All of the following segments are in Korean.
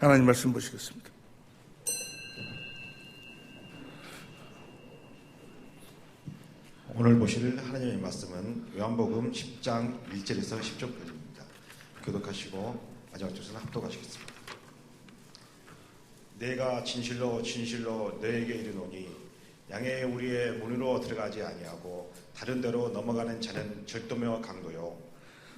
하나님 말씀 보시겠습니다. 오늘 보실 하나님의 말씀은 요한복음 10장 1절에서 10절까지입니다. 교독하시고 마지막 절에서 합독하시겠습니다. 내가 진실로 진실로 너에게 이르노니 양의 우리의 문으로 들어가지 아니하고 다른 데로 넘어가는 자는 절도며 강도요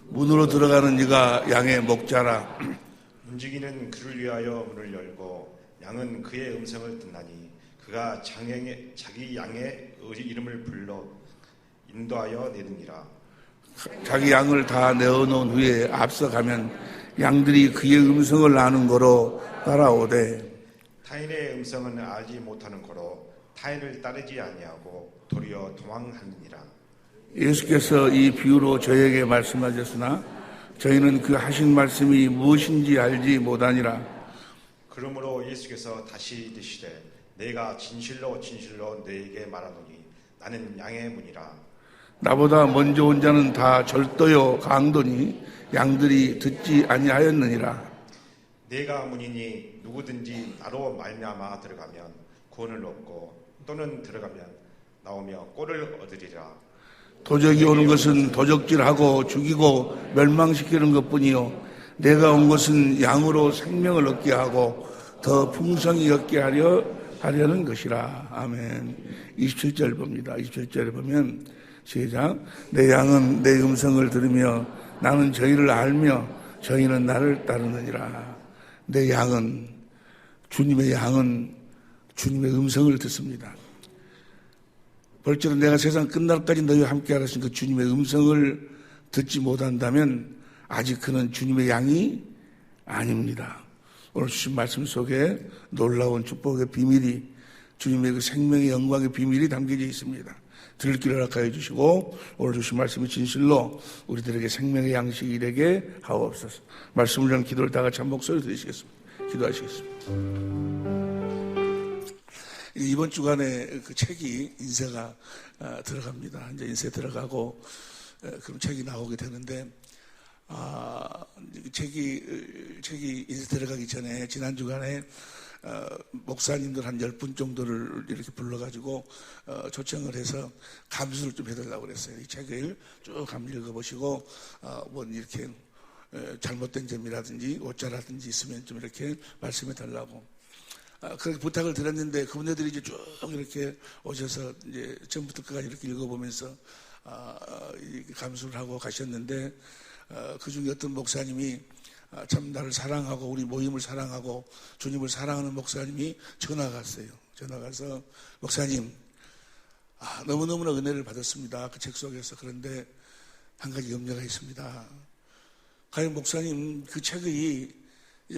문으로 들어가는 이가 양의 목자라. 움직이는 그를 위하여 문을 열고 양은 그의 음성을 듣나니 그가 자기 양의 이름을 불러 인도하여 내느니라. 자기 양을 다 내어놓은 후에 앞서가면 양들이 그의 음성을 아는 거로 따라오되 타인의 음성은 알지 못하는 거로 타인을 따르지 아니하고 도리어 도망하느니라. 예수께서 이 비유로 저에게 말씀하셨으나 저희는 그 하신 말씀이 무엇인지 알지 못하니라. 그러므로 예수께서 다시 이르시되 내가 진실로 진실로 너에게 말하노니 나는 양의 문이라. 나보다 먼저 온 자는 다 절도요 강도니 양들이 듣지 아니하였느니라. 내가 문이니 누구든지 나로 말미암아 들어가면 구원을 얻고 또는 들어가면 나오며 꼴을 얻으리라. 도적이 오는 것은 도적질하고 죽이고 멸망시키는 것뿐이요 내가 온 것은 양으로 생명을 얻게 하고 더 풍성히 얻게 하려는 것이라. 아멘. 27절 봅니다. 27절에 보면 시작. 내 양은 내 음성을 들으며 나는 저희를 알며 저희는 나를 따르느니라. 내 양은 주님의 양은 주님의 음성을 듣습니다. 벌처럼 내가 세상 끝날까지 너희와 함께 하신 그 주님의 음성을 듣지 못한다면 아직 그는 주님의 양이 아닙니다. 오늘 주신 말씀 속에 놀라운 축복의 비밀이 주님의 그 생명의 영광의 비밀이 담겨져 있습니다. 들을 길을 허락하여 주시고 오늘 주신 말씀이 진실로 우리들에게 생명의 양식이 되게 하옵소서. 말씀을 위한 기도를 다 같이 한 목소리 드리시겠습니다. 기도하시겠습니다. 이번 주간에 그 책이 인쇄가 들어갑니다. 이제 인쇄 들어가고 그럼 책이 나오게 되는데 책이 인쇄 들어가기 전에 지난 주간에 목사님들 한 10분 정도를 이렇게 불러가지고 초청을 해서 감수를 좀 해달라고 그랬어요. 이 책을 쭉 한번 읽어보시고 뭐 이렇게 잘못된 점이라든지 오자라든지 있으면 좀 이렇게 말씀해 달라고 그렇게 부탁을 드렸는데 그분들이 이제 쭉 이렇게 오셔서 이제 처음부터 끝까지 이렇게 읽어보면서 감수를 하고 가셨는데 그 중에 어떤 목사님이 참 나를 사랑하고 우리 모임을 사랑하고 주님을 사랑하는 목사님이 전화가 왔어요. 전화가 와서 목사님 너무너무나 은혜를 받았습니다. 그 책 속에서. 그런데 한 가지 염려가 있습니다. 과연 목사님 그 책이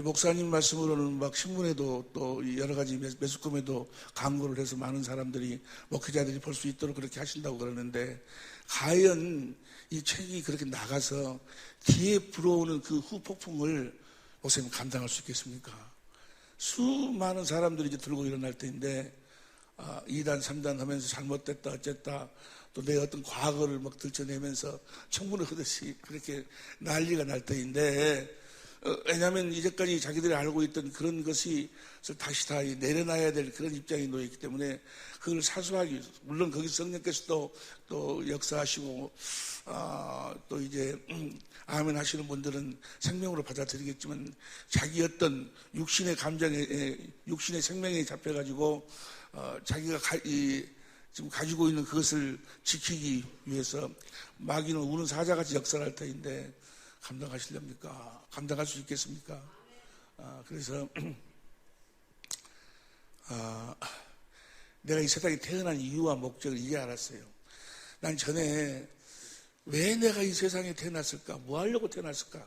목사님 말씀으로는 막 신문에도 또 여러 가지 매스컴에도 광고를 해서 많은 사람들이 목회자들이 볼 수 있도록 그렇게 하신다고 그러는데 과연 이 책이 그렇게 나가서 뒤에 불어오는 그 후폭풍을 목사님 감당할 수 있겠습니까? 수많은 사람들이 이제 들고 일어날 때인데 2단 3단 하면서 잘못됐다 어쨌다 또 내 어떤 과거를 막 들춰내면서 청문회 하듯이 그렇게 난리가 날 때인데 왜냐하면 이제까지 자기들이 알고 있던 그런 것이 다시 다 내려놔야 될 그런 입장에 놓여있기 때문에 그걸 사수하기 물론 거기 성령께서도 또 역사하시고 또 이제 아멘 하시는 분들은 생명으로 받아들이겠지만 자기 어떤 육신의 감정에 육신의 생명에 잡혀가지고 자기가 지금 가지고 있는 그것을 지키기 위해서 마귀는 우는 사자같이 역사할 터인데 감당하시렵니까? 감당할 수 있겠습니까? 그래서 내가 이 세상에 태어난 이유와 목적을 이제 알았어요. 난 전에 왜 내가 이 세상에 태어났을까? 뭐 하려고 태어났을까?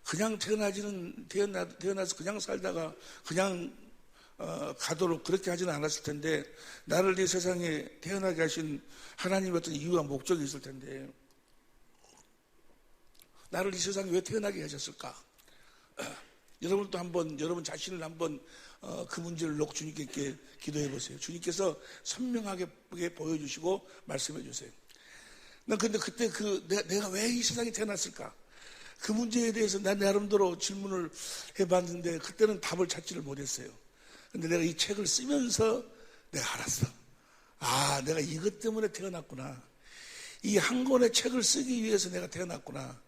그냥 태어나서 그냥 살다가 그냥 가도록 그렇게 하지는 않았을 텐데 나를 이 세상에 태어나게 하신 하나님의 어떤 이유와 목적이 있을 텐데 나를 이 세상에 왜 태어나게 하셨을까? 여러분도 한번 여러분 자신을 한번 그 문제를 놓고 주님께 기도해 보세요. 주님께서 선명하게 보여주시고 말씀해 주세요. 난 근데 그때 내가 왜 이 세상에 태어났을까? 그 문제에 대해서 난 나름대로 질문을 해봤는데 그때는 답을 찾지를 못했어요. 근데 내가 이 책을 쓰면서 내가 알았어. 아, 내가 이것 때문에 태어났구나. 이 한 권의 책을 쓰기 위해서 내가 태어났구나.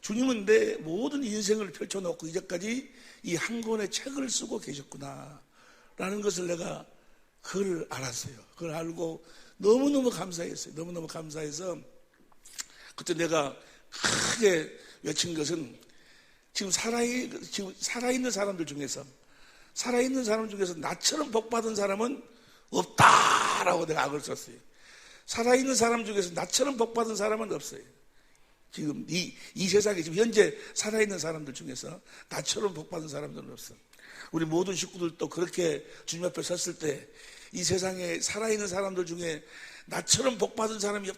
주님은 내 모든 인생을 펼쳐놓고 이제까지 이 한 권의 책을 쓰고 계셨구나 라는 것을 내가 그걸 알았어요. 그걸 알고 너무너무 감사했어요. 너무너무 감사해서 그때 내가 크게 외친 것은 지금 살아있는 사람들 중에서 나처럼 복받은 사람은 없다라고 내가 악을 썼어요. 살아있는 사람 중에서 나처럼 복받은 사람은 없어요. 지금 이 세상에 지금 현재 살아있는 사람들 중에서 나처럼 복받은 사람들은 없어. 우리 모든 식구들도 그렇게 주님 앞에 섰을 때 이 세상에 살아있는 사람들 중에 나처럼 복받은 사람이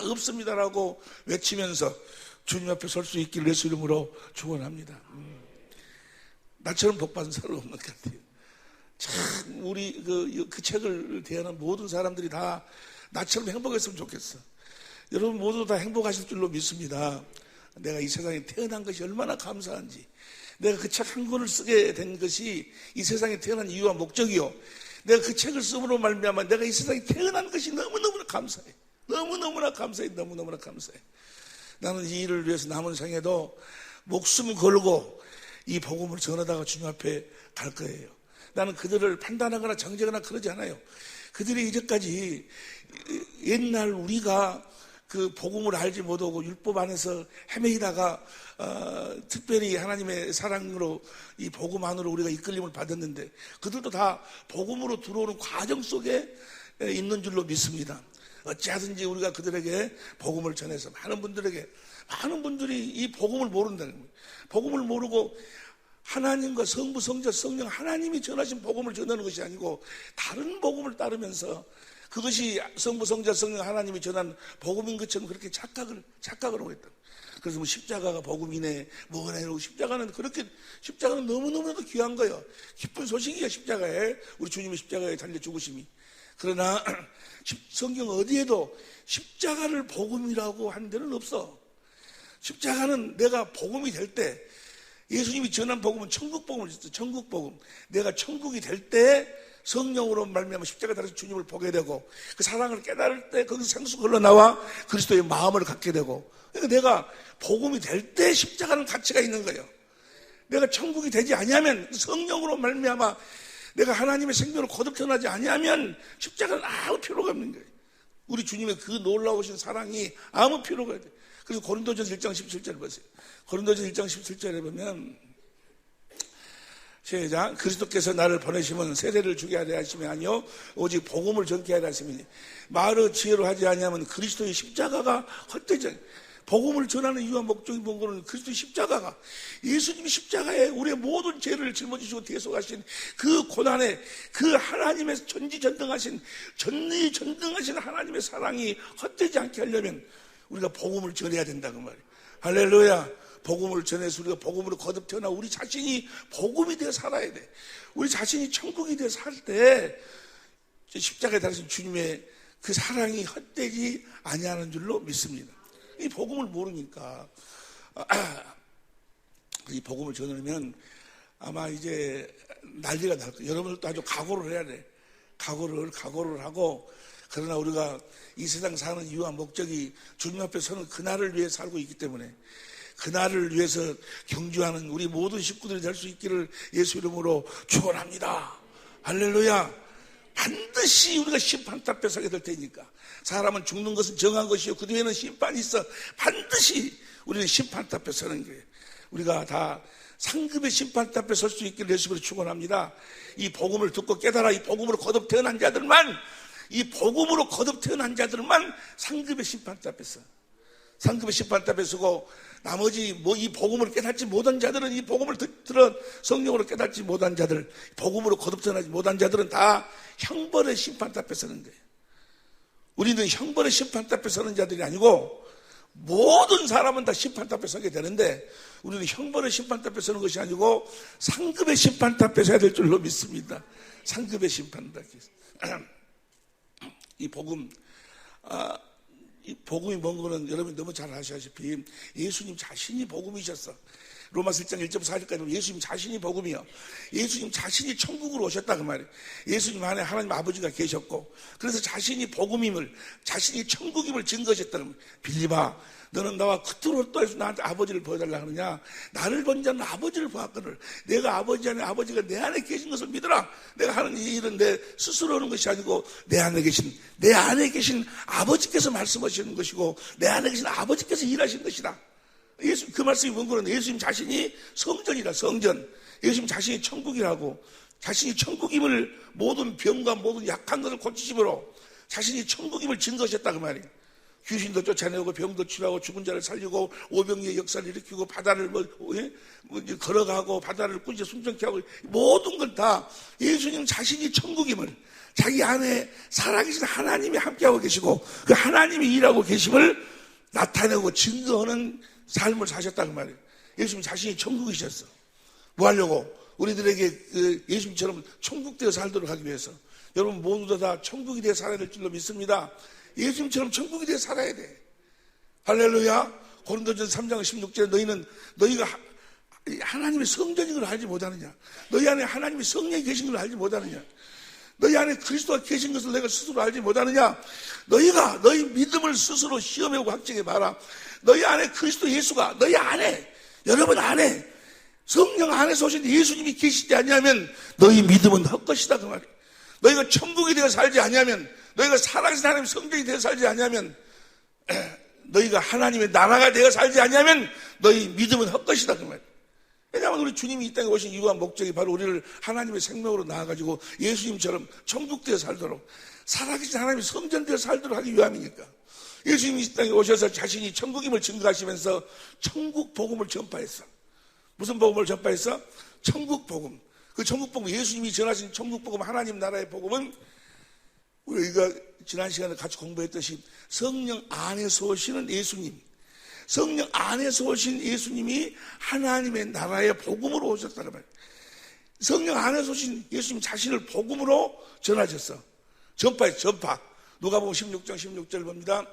없습니다라고 외치면서 주님 앞에 설 수 있기를 예수 이름으로 축원합니다. 나처럼 복받은 사람은 없는 것 같아요. 참 우리 그 책을 대하는 모든 사람들이 다 나처럼 행복했으면 좋겠어. 여러분 모두 다 행복하실 줄로 믿습니다. 내가 이 세상에 태어난 것이 얼마나 감사한지, 내가 그 책 한 권을 쓰게 된 것이 이 세상에 태어난 이유와 목적이요, 내가 그 책을 쓰므로 말미암아 내가 이 세상에 태어난 것이 너무너무나 감사해. 너무너무나 감사해. 너무너무나 감사해. 나는 이 일을 위해서 남은 생에도 목숨 걸고 이 복음을 전하다가 주님 앞에 갈 거예요. 나는 그들을 판단하거나 정죄하거나 그러지 않아요. 그들이 이제까지 옛날 우리가 그 복음을 알지 못하고 율법 안에서 헤매이다가 특별히 하나님의 사랑으로 이 복음 안으로 우리가 이끌림을 받았는데 그들도 다 복음으로 들어오는 과정 속에 있는 줄로 믿습니다. 어찌하든지 우리가 그들에게 복음을 전해서 많은 분들이 이 복음을 모른다는 거예요. 복음을 모르고 하나님과 성부, 성자, 성령 하나님이 전하신 복음을 전하는 것이 아니고 다른 복음을 따르면서 그것이 성부, 성자, 성령 하나님이 전한 복음인 것처럼 그렇게 착각을 하고 있다. 그래서 뭐 십자가가 복음이네, 뭐네, 십자가는 너무너무나도 귀한 거예요. 기쁜 소식이야, 십자가에. 우리 주님의 십자가에 달려 죽으심이. 그러나 성경 어디에도 십자가를 복음이라고 한 데는 없어. 십자가는 내가 복음이 될 때, 예수님이 전한 복음은 천국 복음을 줬어요. 천국 복음. 내가 천국이 될 때 성령으로 말미암아 십자가 달아서 주님을 보게 되고 그 사랑을 깨달을 때 거기서 생수가 흘러나와 그리스도의 마음을 갖게 되고, 그러니까 내가 복음이 될 때 십자가는 가치가 있는 거예요. 내가 천국이 되지 아니하면, 성령으로 말미암아 내가 하나님의 생명을 거듭 태어나지 아니하면 십자가는 아무 필요가 없는 거예요. 우리 주님의 그 놀라우신 사랑이 아무 필요가 없어요. 그래서 고린도전서 1장 17절을 보세요. 고린도전서 1장 17절에 보면 시작. 그리스도께서 나를 보내시면 세례를 주게 하려 하심이 아니요 오직 복음을 전케 하려 하심이니 말의 지혜로 하지 아니하면 그리스도의 십자가가 헛되지. 복음을 전하는 이유와 목적이 뭔가는 그리스도의 십자가가, 예수님이 십자가에 우리의 모든 죄를 짊어지시고 대속하신 그 고난에 그 하나님의 전지전능하신 하나님의 사랑이 헛되지 않게 하려면 우리가 복음을 전해야 된다 그 말이에요. 할렐루야. 복음을 전해서 우리가 복음으로 거듭 태어나 우리 자신이 복음이 되어 살아야 돼. 우리 자신이 천국이 되어 살 때 십자가에 달리신 주님의 그 사랑이 헛되지 아니하는 줄로 믿습니다. 이 복음을 모르니까 이 복음을 전하면 아마 이제 난리가 날 거예요. 여러분들도 아주 각오를 해야 돼. 각오를 하고, 그러나 우리가 이 세상 사는 이유와 목적이 주님 앞에 서는 그날을 위해 살고 있기 때문에 그날을 위해서 경주하는 우리 모든 식구들이 될 수 있기를 예수 이름으로 축원합니다. 할렐루야. 반드시 우리가 심판대 앞에 서게 될 테니까. 사람은 죽는 것은 정한 것이요 그 뒤에는 심판이 있어. 반드시 우리는 심판대 앞에 서는 거예요. 우리가 다 상급의 심판대 앞에 설 수 있기를 예수 이름으로 축원합니다. 이 복음을 듣고 깨달아 이 복음으로 거듭 태어난 자들만 상급의 심판대 앞에 서. 상급의 심판대 앞에 서고 나머지 이 복음을 깨닫지 못한 자들은, 이 복음을 들어 성령으로 깨닫지 못한 자들, 복음으로 거듭 태어나지 못한 자들은 다 형벌의 심판대 앞에 서는 거예요. 우리는 형벌의 심판대 앞에 서는 자들이 아니고 모든 사람은 다 심판대 앞에 서게 되는데 우리는 형벌의 심판대 앞에 서는 것이 아니고 상급의 심판대 앞에 서야 될 줄로 믿습니다. 상급의 심판대 앞에. 이 복음, 이 복음이 뭔 거는 여러분이 너무 잘 아시다시피 예수님 자신이 복음이셨어. 로마서 1장 1절 4절까지 보면 예수님 자신이 복음이요. 예수님 자신이 천국으로 오셨다 그 말이에요. 예수님 안에 하나님 아버지가 계셨고, 그래서 자신이 복음임을, 자신이 천국임을 증거하셨다는 거예요. 빌립아, 너는 나와 그토록 또 해서 나한테 아버지를 보여달라 하느냐? 나를 본 자는 아버지를 보았거늘. 내가 아버지 안에, 아버지가 내 안에 계신 것을 믿으라. 내가 하는 이 일은 내 스스로 하는 것이 아니고 내 안에 계신 아버지께서 말씀하시는 것이고 내 안에 계신 아버지께서 일하시는 것이다. 예수, 그 말씀이 뭔가는 예수님 자신이 성전이라, 성전. 예수님 자신이 천국이라고, 자신이 천국임을, 모든 병과 모든 약한 것을 고치심으로 자신이 천국임을 증거하셨다 그 말이에요. 귀신도 쫓아내고 병도 치료하고 죽은 자를 살리고 오병이의 역사를 일으키고 바다를 걸어가고 바다를 꾸짖어 숨정케 하고, 모든 건 다 예수님 자신이 천국임을, 자기 안에 살아계신 하나님이 함께하고 계시고 그 하나님이 일하고 계심을 나타내고 증거하는 삶을 사셨다 그 말이에요. 예수님 자신이 천국이셨어. 뭐 하려고? 우리들에게 그 예수님처럼 천국되어 살도록 하기 위해서. 여러분 모두 다 천국이 되어 살아야 될 줄로 믿습니다. 예수님처럼 천국이 되어 살아야 돼. 할렐루야. 고린도전서 3장 16절에 너희가 하나님의 성전인 걸 알지 못하느냐? 너희 안에 하나님의 성령이 계신 걸 알지 못하느냐? 너희 안에 그리스도가 계신 것을 내가 스스로 알지 못하느냐? 너희가 너희 믿음을 스스로 시험해보고 확증해봐라. 너희 안에 그리스도 예수가, 너희 안에, 여러분 안에 성령 안에서 오신 예수님이 계시지 않냐면 너희 믿음은 헛것이다 그 말이에요. 너희가 천국이 되어 살지 않냐면, 너희가 살아계신 하나님의 성전이 되어 살지 않냐면, 너희가 하나님의 나라가 되어 살지 않냐면 너희 믿음은 헛것이다 그 말이에요. 왜냐하면 우리 주님이 이 땅에 오신 이유와 목적이 바로 우리를 하나님의 생명으로 나아가지고 예수님처럼 천국되어 살도록, 살아계신 하나님의 성전 되어 살도록 하기 위함이니까. 예수님이 이 땅에 오셔서 자신이 천국임을 증거하시면서 천국 복음을 전파했어. 무슨 복음을 전파했어? 천국 복음. 그 천국 복음, 예수님이 전하신 천국 복음, 하나님 나라의 복음은 우리가 지난 시간에 같이 공부했듯이 성령 안에서 오시는 예수님, 성령 안에서 오신 예수님이 하나님의 나라의 복음으로 오셨다는 말이에요. 성령 안에서 오신 예수님 자신을 복음으로 전하셨어. 전파했어, 전파. 누가복음 16장 16절 봅니다.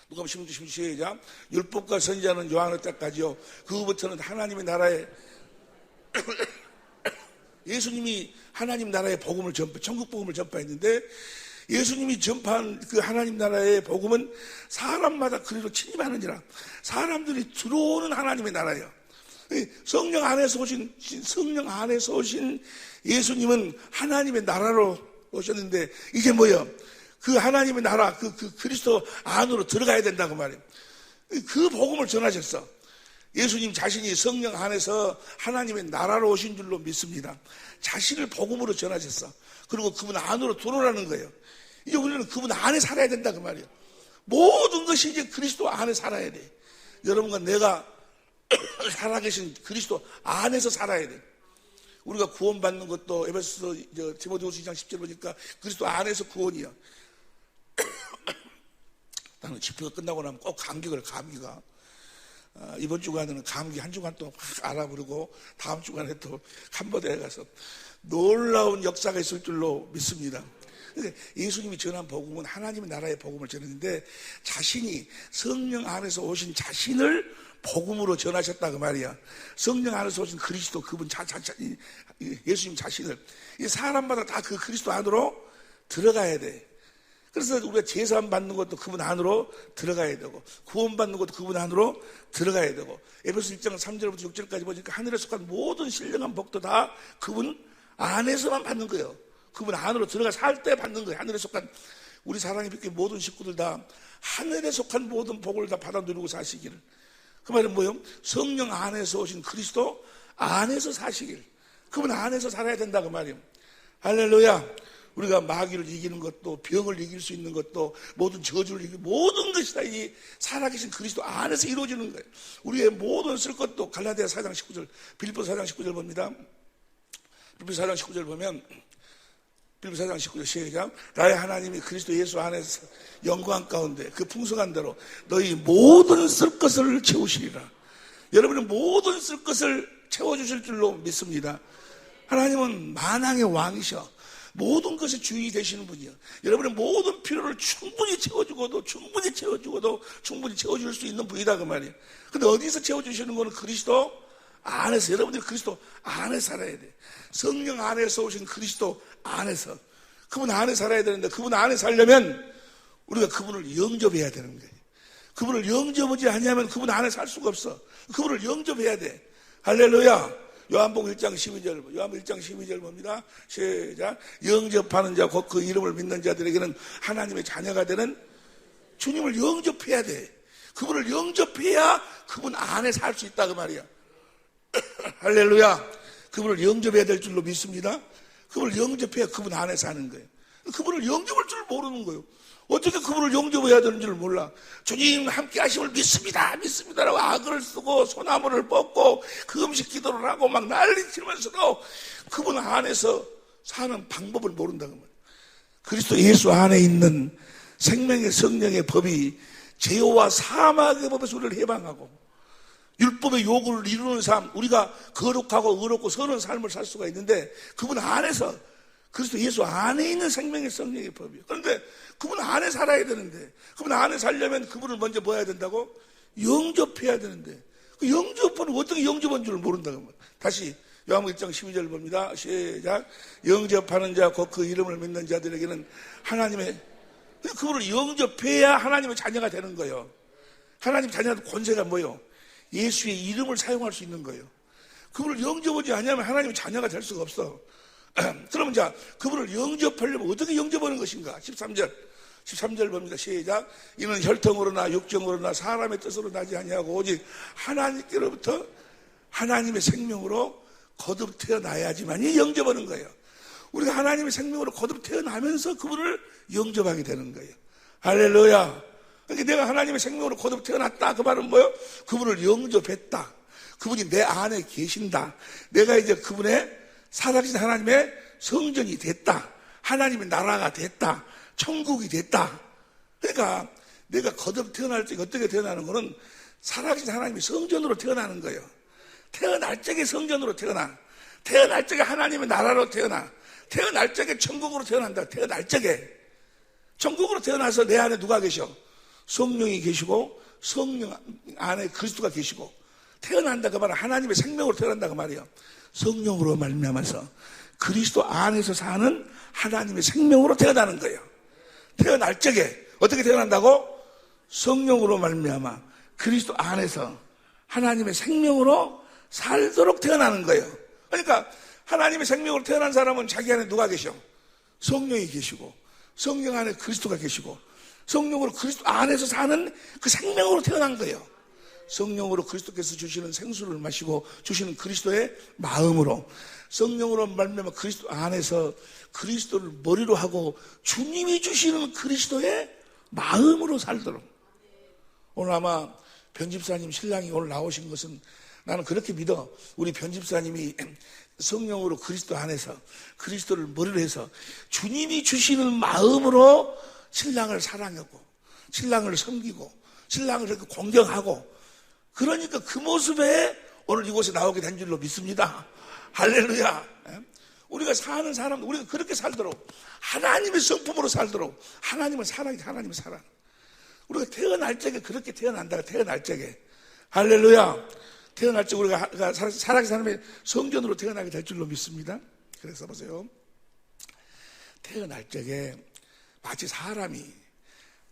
누가복음 16장 16절 시작. 율법과 선지자는 요한의 때까지요. 그 후부터는 하나님의 나라의 예수님이 하나님 나라의 복음을 천국 복음을 전파했는데, 예수님이 전파한 그 하나님 나라의 복음은 사람마다 그리로 침입하느니라. 사람들이 들어오는 하나님의 나라예요. 성령 안에서 오신 예수님은 하나님의 나라로 오셨는데, 이게 뭐예요? 그 하나님의 나라, 그 그리스도 안으로 들어가야 된다고 말이에요. 그 복음을 전하셨어. 예수님 자신이 성령 안에서 하나님의 나라로 오신 줄로 믿습니다. 자신을 복음으로 전하셨어. 그리고 그분 안으로 들어오라는 거예요. 이제 우리는 그분 안에 살아야 된다 그 말이에요. 모든 것이 이제 그리스도 안에 살아야 돼. 여러분과 내가 살아계신 그리스도 안에서 살아야 돼. 우리가 구원받는 것도 에베소서 디모데후서 2장 10절 보니까 그리스도 안에서 구원이야. 나는 집회가 끝나고 나면 꼭 감기가. 이번 주간에는 감기 한 주간 동안 확 알아부르고 다음 주간에 또 캄보디아에 가서 놀라운 역사가 있을 줄로 믿습니다. 예수님이 전한 복음은 하나님의 나라의 복음을 전했는데, 자신이 성령 안에서 오신 자신을 복음으로 전하셨다 그 말이야. 성령 안에서 오신 그리스도, 그분 예수님 자신을, 사람마다 다 그 그리스도 안으로 들어가야 돼. 그래서 우리가 제사함 받는 것도 그분 안으로 들어가야 되고, 구원 받는 것도 그분 안으로 들어가야 되고, 에베소 1장 3절부터 6절까지 보니까 하늘에 속한 모든 신령한 복도 다 그분 안에서만 받는 거예요. 그분 안으로 들어가 살 때 받는 거예요. 하늘에 속한, 우리 사랑의 빛교회 모든 식구들 다 하늘에 속한 모든 복을 다 받아 누리고 사시기를. 그 말은 뭐예요? 성령 안에서 오신 그리스도 안에서 사시길. 그분 안에서 살아야 된다 그 말이에요. 할렐루야. 우리가 마귀를 이기는 것도, 병을 이길 수 있는 것도, 모든 저주를 이기는 모든 것이 다 이 살아계신 그리스도 안에서 이루어지는 거예요. 우리의 모든 쓸 것도 갈라디아 4장 19절, 빌립보서 4장 19절 봅니다. 빌립보서 4장 19절 보면, 빌립보서 4장 19절 시작. 나의 하나님이 그리스도 예수 안에서 영광 가운데 그 풍성한 대로 너희 모든 쓸 것을 채우시리라. 여러분은 모든 쓸 것을 채워주실 줄로 믿습니다. 하나님은 만왕의 왕이셔. 모든 것의 주인이 되시는 분이요. 여러분의 모든 필요를 충분히 채워주고도 충분히 채워줄 수 있는 분이다 그 말이에요. 근데 어디서 채워주시는 거는 그리스도 안에서. 여러분들이 그리스도 안에 살아야 돼. 성령 안에서 오신 그리스도 안에서. 그분 안에 살아야 되는데, 그분 안에 살려면 우리가 그분을 영접해야 되는 거예요. 그분을 영접하지 않으면 그분 안에 살 수가 없어. 그분을 영접해야 돼. 할렐루야. 요한복음 1장 12절, 요한복음 1장 12절 봅니다. 시작. 영접하는 자, 곧 그 이름을 믿는 자들에게는 하나님의 자녀가 되는, 주님을 영접해야 돼. 그분을 영접해야 그분 안에 살 수 있다 그 말이야. 할렐루야. 그분을 영접해야 될 줄로 믿습니다. 그분을 영접해야 그분 안에 사는 거예요. 그분을 영접할 줄 모르는 거예요. 어떻게 그분을 영접해야 되는 줄 몰라. 주님 함께 하심을 믿습니다라고 악을 쓰고 소나무를 뽑고 그 음식 기도를 하고 막 난리치면서도 그분 안에서 사는 방법을 모른다고 말이에요. 그리스도 예수 안에 있는 생명의 성령의 법이 죄와 사망의 법에서 우리를 해방하고 율법의 요구를 이루는 삶, 우리가 거룩하고 의롭고 선한 삶을 살 수가 있는데 그분 안에서, 그리스도 예수 안에 있는 생명의 성령의 법이에요. 그런데 그분 안에 살아야 되는데, 그분 안에 살려면 그분을 먼저 뭐 해야 된다고? 영접해야 되는데, 그 영접은 어떻게 영접한 줄 모른다고 말이에요. 다시 요한복음 1장 12절 봅니다. 시작. 영접하는 자, 곧 그 이름을 믿는 자들에게는 하나님의, 그분을 영접해야 하나님의 자녀가 되는 거예요. 하나님 자녀의 권세가 뭐예요? 예수의 이름을 사용할 수 있는 거예요. 그분을 영접하지 않으면 하나님의 자녀가 될 수가 없어. 그러면 자, 그분을 영접하려면 어떻게 영접하는 것인가? 13절 봅니다. 시작. 이는 혈통으로나 육정으로나 사람의 뜻으로 나지 아니하고 오직 하나님께로부터 하나님의 생명으로 거듭 태어나야지만이 영접하는 거예요. 우리가 하나님의 생명으로 거듭 태어나면서 그분을 영접하게 되는 거예요. 할렐루야. 그러니까 내가 하나님의 생명으로 거듭 태어났다. 그 말은 뭐예요? 그분을 영접했다. 그분이 내 안에 계신다. 내가 이제 그분의 살아계신 하나님의 성전이 됐다. 하나님의 나라가 됐다. 천국이 됐다. 그러니까 내가 거듭 태어날 때 어떻게 태어나는 거는 살아계신 하나님의 성전으로 태어나는 거예요. 태어날 적에 성전으로 태어나. 태어날 적에 하나님의 나라로 태어나. 태어날 적에 천국으로 태어난다. 태어날 적에. 천국으로 태어나서 내 안에 누가 계셔? 성령이 계시고 성령 안에 그리스도가 계시고 태어난다 그 말은 하나님의 생명으로 태어난다 그 말이에요. 성령으로 말미암아서 그리스도 안에서 사는 하나님의 생명으로 태어나는 거예요. 태어날 적에 어떻게 태어난다고? 성령으로 말미암아 그리스도 안에서 하나님의 생명으로 살도록 태어나는 거예요. 그러니까 하나님의 생명으로 태어난 사람은 자기 안에 누가 계셔? 성령이 계시고 성령 안에 그리스도가 계시고 성령으로 그리스도 안에서 사는 그 생명으로 태어난 거예요. 성령으로 그리스도께서 주시는 생수를 마시고 주시는 그리스도의 마음으로 성령으로 말미암아 그리스도 안에서 그리스도를 머리로 하고 주님이 주시는 그리스도의 마음으로 살도록. 오늘 아마 변집사님 신랑이 오늘 나오신 것은 나는 그렇게 믿어. 우리 변집사님이 성령으로 그리스도 안에서 그리스도를 머리로 해서 주님이 주시는 마음으로 신랑을 사랑하고 신랑을 섬기고 신랑을 그렇게 공경하고 그러니까 그 모습에 오늘 이곳에 나오게 된 줄로 믿습니다. 할렐루야. 우리가 사는 사람, 우리가 그렇게 살도록 하나님의 성품으로 살도록 하나님을 사랑해. 하나님을 사랑. 우리가 태어날 적에 그렇게 태어난다. 태어날 적에. 할렐루야. 태어날 적에 우리가 살아계신 사람의 성전으로 태어나게 될 줄로 믿습니다. 그래서 보세요. 태어날 적에 마치 사람이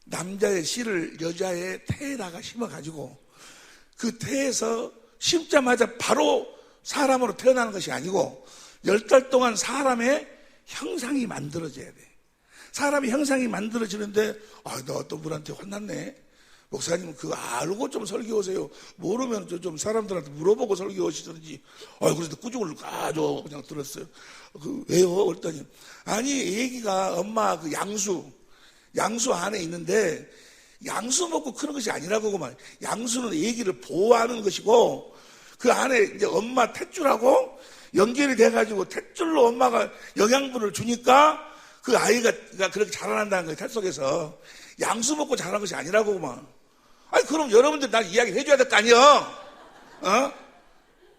남자의 씨를 여자의 태에다가 심어가지고 그 태에서 심자마자 바로 사람으로 태어나는 것이 아니고 10달 동안 사람의 형상이 만들어져야 돼. 사람의 형상이 만들어지는데 너 또 물한테 혼났네. 목사님 그거 알고 좀 설교하세요. 모르면 좀 사람들한테 물어보고 설교하시든지. 그래서 꾸중을 아주 그냥 들었어요. 왜요? 그랬더니 아니 애기가 엄마 그 양수 안에 있는데 양수 먹고 크는 것이 아니라고 그만. 양수는 애기를 보호하는 것이고 그 안에 이제 엄마 탯줄하고 연결이 돼가지고 탯줄로 엄마가 영양분을 주니까 그 아이가 그렇게 자라난다는 거예요. 태 속에서 양수 먹고 자란 것이 아니라고 그만. 아니 그럼 여러분들 나 이야기 해줘야 될 거 아니에요?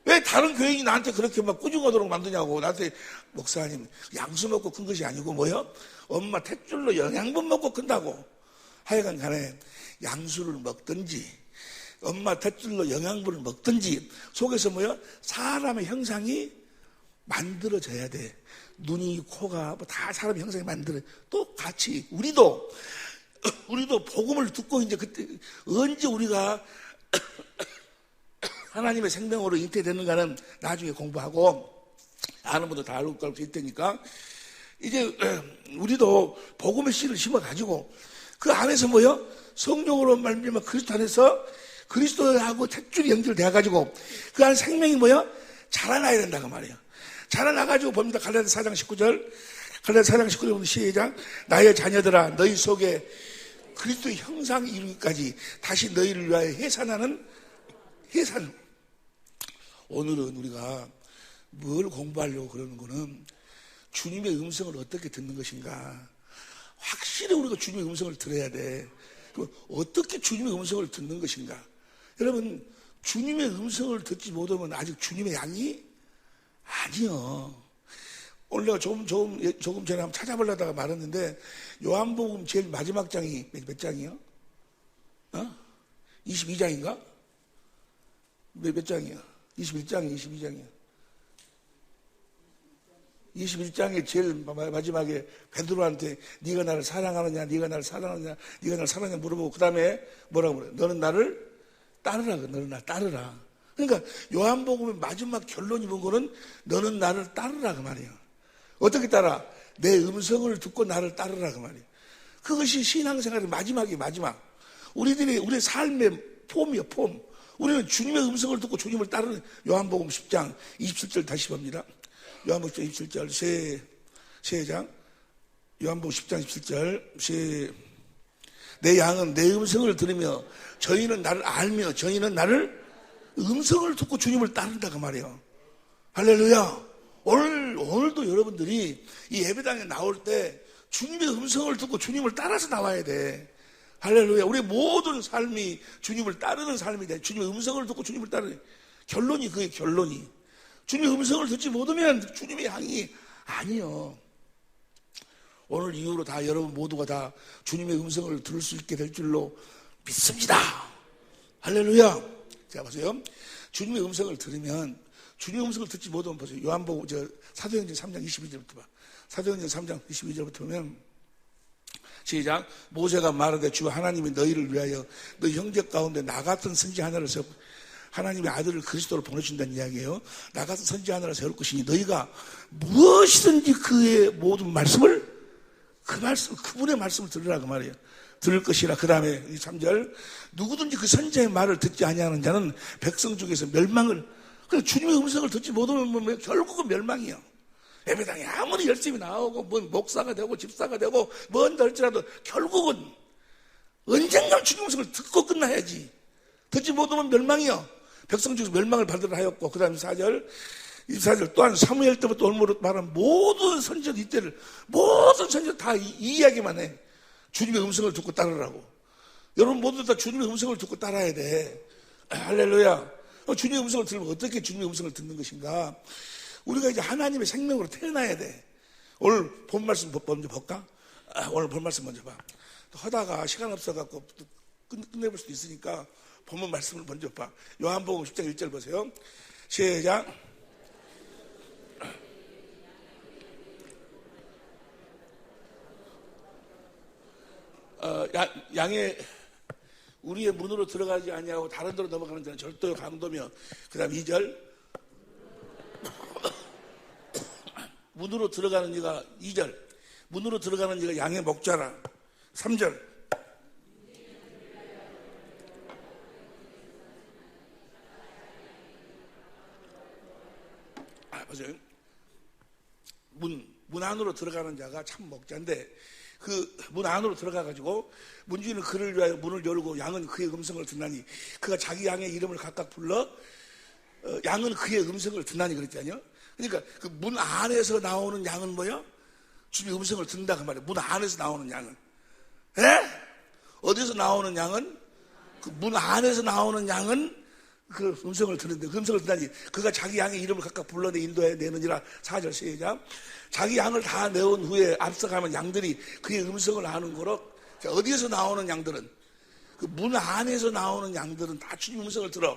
왜 다른 교인이 나한테 그렇게 막 꾸중하도록 만드냐고. 나한테 목사님 양수 먹고 큰 것이 아니고 뭐요? 엄마 탯줄로 영양분 먹고 큰다고. 하여간 간에 양수를 먹든지 엄마 탯줄로 영양분을 먹든지 속에서 뭐요? 사람의 형상이 만들어져야 돼. 눈이 코가 뭐 다 사람의 형상이 만들어. 똑같이 우리도 복음을 듣고 이제 그때 언제 우리가 하나님의 생명으로 잉태되는가는 나중에 공부하고 아는 분도 다 알고 있을 테니까 이제 우리도 복음의 씨를 심어가지고 그 안에서 뭐요? 성령으로 말미암아 그리스도 안에서 그리스도하고 탯줄이 연결돼가지고 그 안에 생명이 뭐요? 자라나야 된다고 말이에요. 자라나가지고 봅니다. 갈라디아 4장 19절. 갈라디아 4장 19절 보면 시작. 나의 자녀들아 너희 속에 그리스도의 형상이 이루기까지 다시 너희를 위하여 해산. 오늘은 우리가 뭘 공부하려고 그러는 거는 주님의 음성을 어떻게 듣는 것인가. 확실히 우리가 주님의 음성을 들어야 돼. 어떻게 주님의 음성을 듣는 것인가. 여러분 주님의 음성을 듣지 못하면 아직 주님의 양이 아니요. 오늘 내가 조금 전에 한번 찾아보려다가 말았는데 요한복음 제일 마지막 장이 몇 장이요? 22장인가? 몇 장이야? 21장이야? 22장이야? 21장의 제일 마지막에 베드로한테 네가 나를 사랑하느냐 네가 나를 사랑하느냐 물어보고 그 다음에 뭐라고 그래? 너는 나를 따르라. 너는 나를 따르라. 그러니까 요한복음의 마지막 결론이 본 거는 너는 나를 따르라 그 말이에요. 어떻게 따라? 내 음성을 듣고 나를 따르라 그 말이에요. 그것이 신앙생활의 마지막이 마지막. 우리의 삶의 폼이에요. 폼. 우리는 주님의 음성을 듣고 주님을 따르는 요한복음 10장 27절 다시 봅니다. 요한복음 27절 세 장 요한복음 10장 27절 내 양은 내 음성을 들으며 저희는 나를 알며 저희는 나를 음성을 듣고 주님을 따른다 그 말이에요. 할렐루야. 오늘도 여러분들이 이 예배당에 나올 때 주님의 음성을 듣고 주님을 따라서 나와야 돼. 할렐루야. 우리 모든 삶이 주님을 따르는 삶이 돼. 주님의 음성을 듣고 주님을 따르는 결론이 그게 결론이. 주님의 음성을 듣지 못하면 주님의 향이 아니요. 오늘 이후로 다 여러분 모두가 다 주님의 음성을 들을 수 있게 될 줄로 믿습니다. 할렐루야. 자 보세요. 주님의 음성을 들으면 주님의 음성을 듣지 못하면 보세요. 요한복음 사도행전 3장 22절부터 봐. 사도행전 3장 22절부터 보면 시작. 모세가 말하되 주 하나님이 너희를 위하여 너희 형제 가운데 나 같은 선지 하나를 세워 하나님의 아들을 그리스도를 보내준다는 이야기예요. 나 같은 선지 하나를 세울 것이니 너희가 무엇이든지 그의 모든 말씀을 그분의 말씀을 들으라 그 말이에요. 들을 것이라. 그 다음에 3절 누구든지 그 선지자의 말을 듣지 아니하는 자는 백성 중에서 멸망을. 그래서 주님의 음성을 듣지 못하면 결국은 멸망이에요. 예배당에 아무리 열심히 나오고 뭐 목사가 되고 집사가 되고 뭔가 할지라도 결국은 언젠가 주님의 음성을 듣고 끝나야지. 듣지 못하면 멸망이요. 백성 중에서 멸망을 받으라 하였고 그 다음에 4절 24절 또한 사무엘 때부터 오늘로 말한 모든 선지자 이때를 모든 선지자 다 이 이야기만 해. 주님의 음성을 듣고 따르라고. 여러분 모두 다 주님의 음성을 듣고 따라야 돼. 할렐루야. 주님의 음성을 들으면 어떻게 주님의 음성을 듣는 것인가? 우리가 이제 하나님의 생명으로 태어나야 돼. 오늘 본 말씀 먼저 볼까? 오늘 본 말씀 먼저 봐. 하다가 시간 없어갖고 끝내볼 수도 있으니까 본문 말씀을 먼저 봐. 요한복음 10장 1절 보세요. 시작. 양의 우리의 문으로 들어가지 아니하고 다른 데로 넘어가는 자는 절도요 강도며 그 다음 2절 문으로 들어가는 이가 2절 문으로 들어가는 이가 양의 목자라. 3절 보세요. 문 안으로 들어가는 자가 참 목자인데 그 문 안으로 들어가가지고 문주인은 그를 위하여 문을 열고 양은 그의 음성을 듣나니 그가 자기 양의 이름을 각각 불러 양은 그의 음성을 듣나니 그랬잖아요. 그러니까 그 문 안에서 나오는 양은 뭐요? 주님의 음성을 듣는다 그 말이에요. 문 안에서 나오는 양은. 에? 어디서 나오는 양은? 그 문 안에서 나오는 양은 그 음성을 듣는데, 그 음성을 듣다니 그가 자기 양의 이름을 각각 불러내 인도에 내느니라. 4절 시작. 자기 양을 다 내온 후에 앞서가면 양들이 그의 음성을 아는 거로. 어디에서 나오는 양들은, 그 문 안에서 나오는 양들은 다 주님 음성을 들어.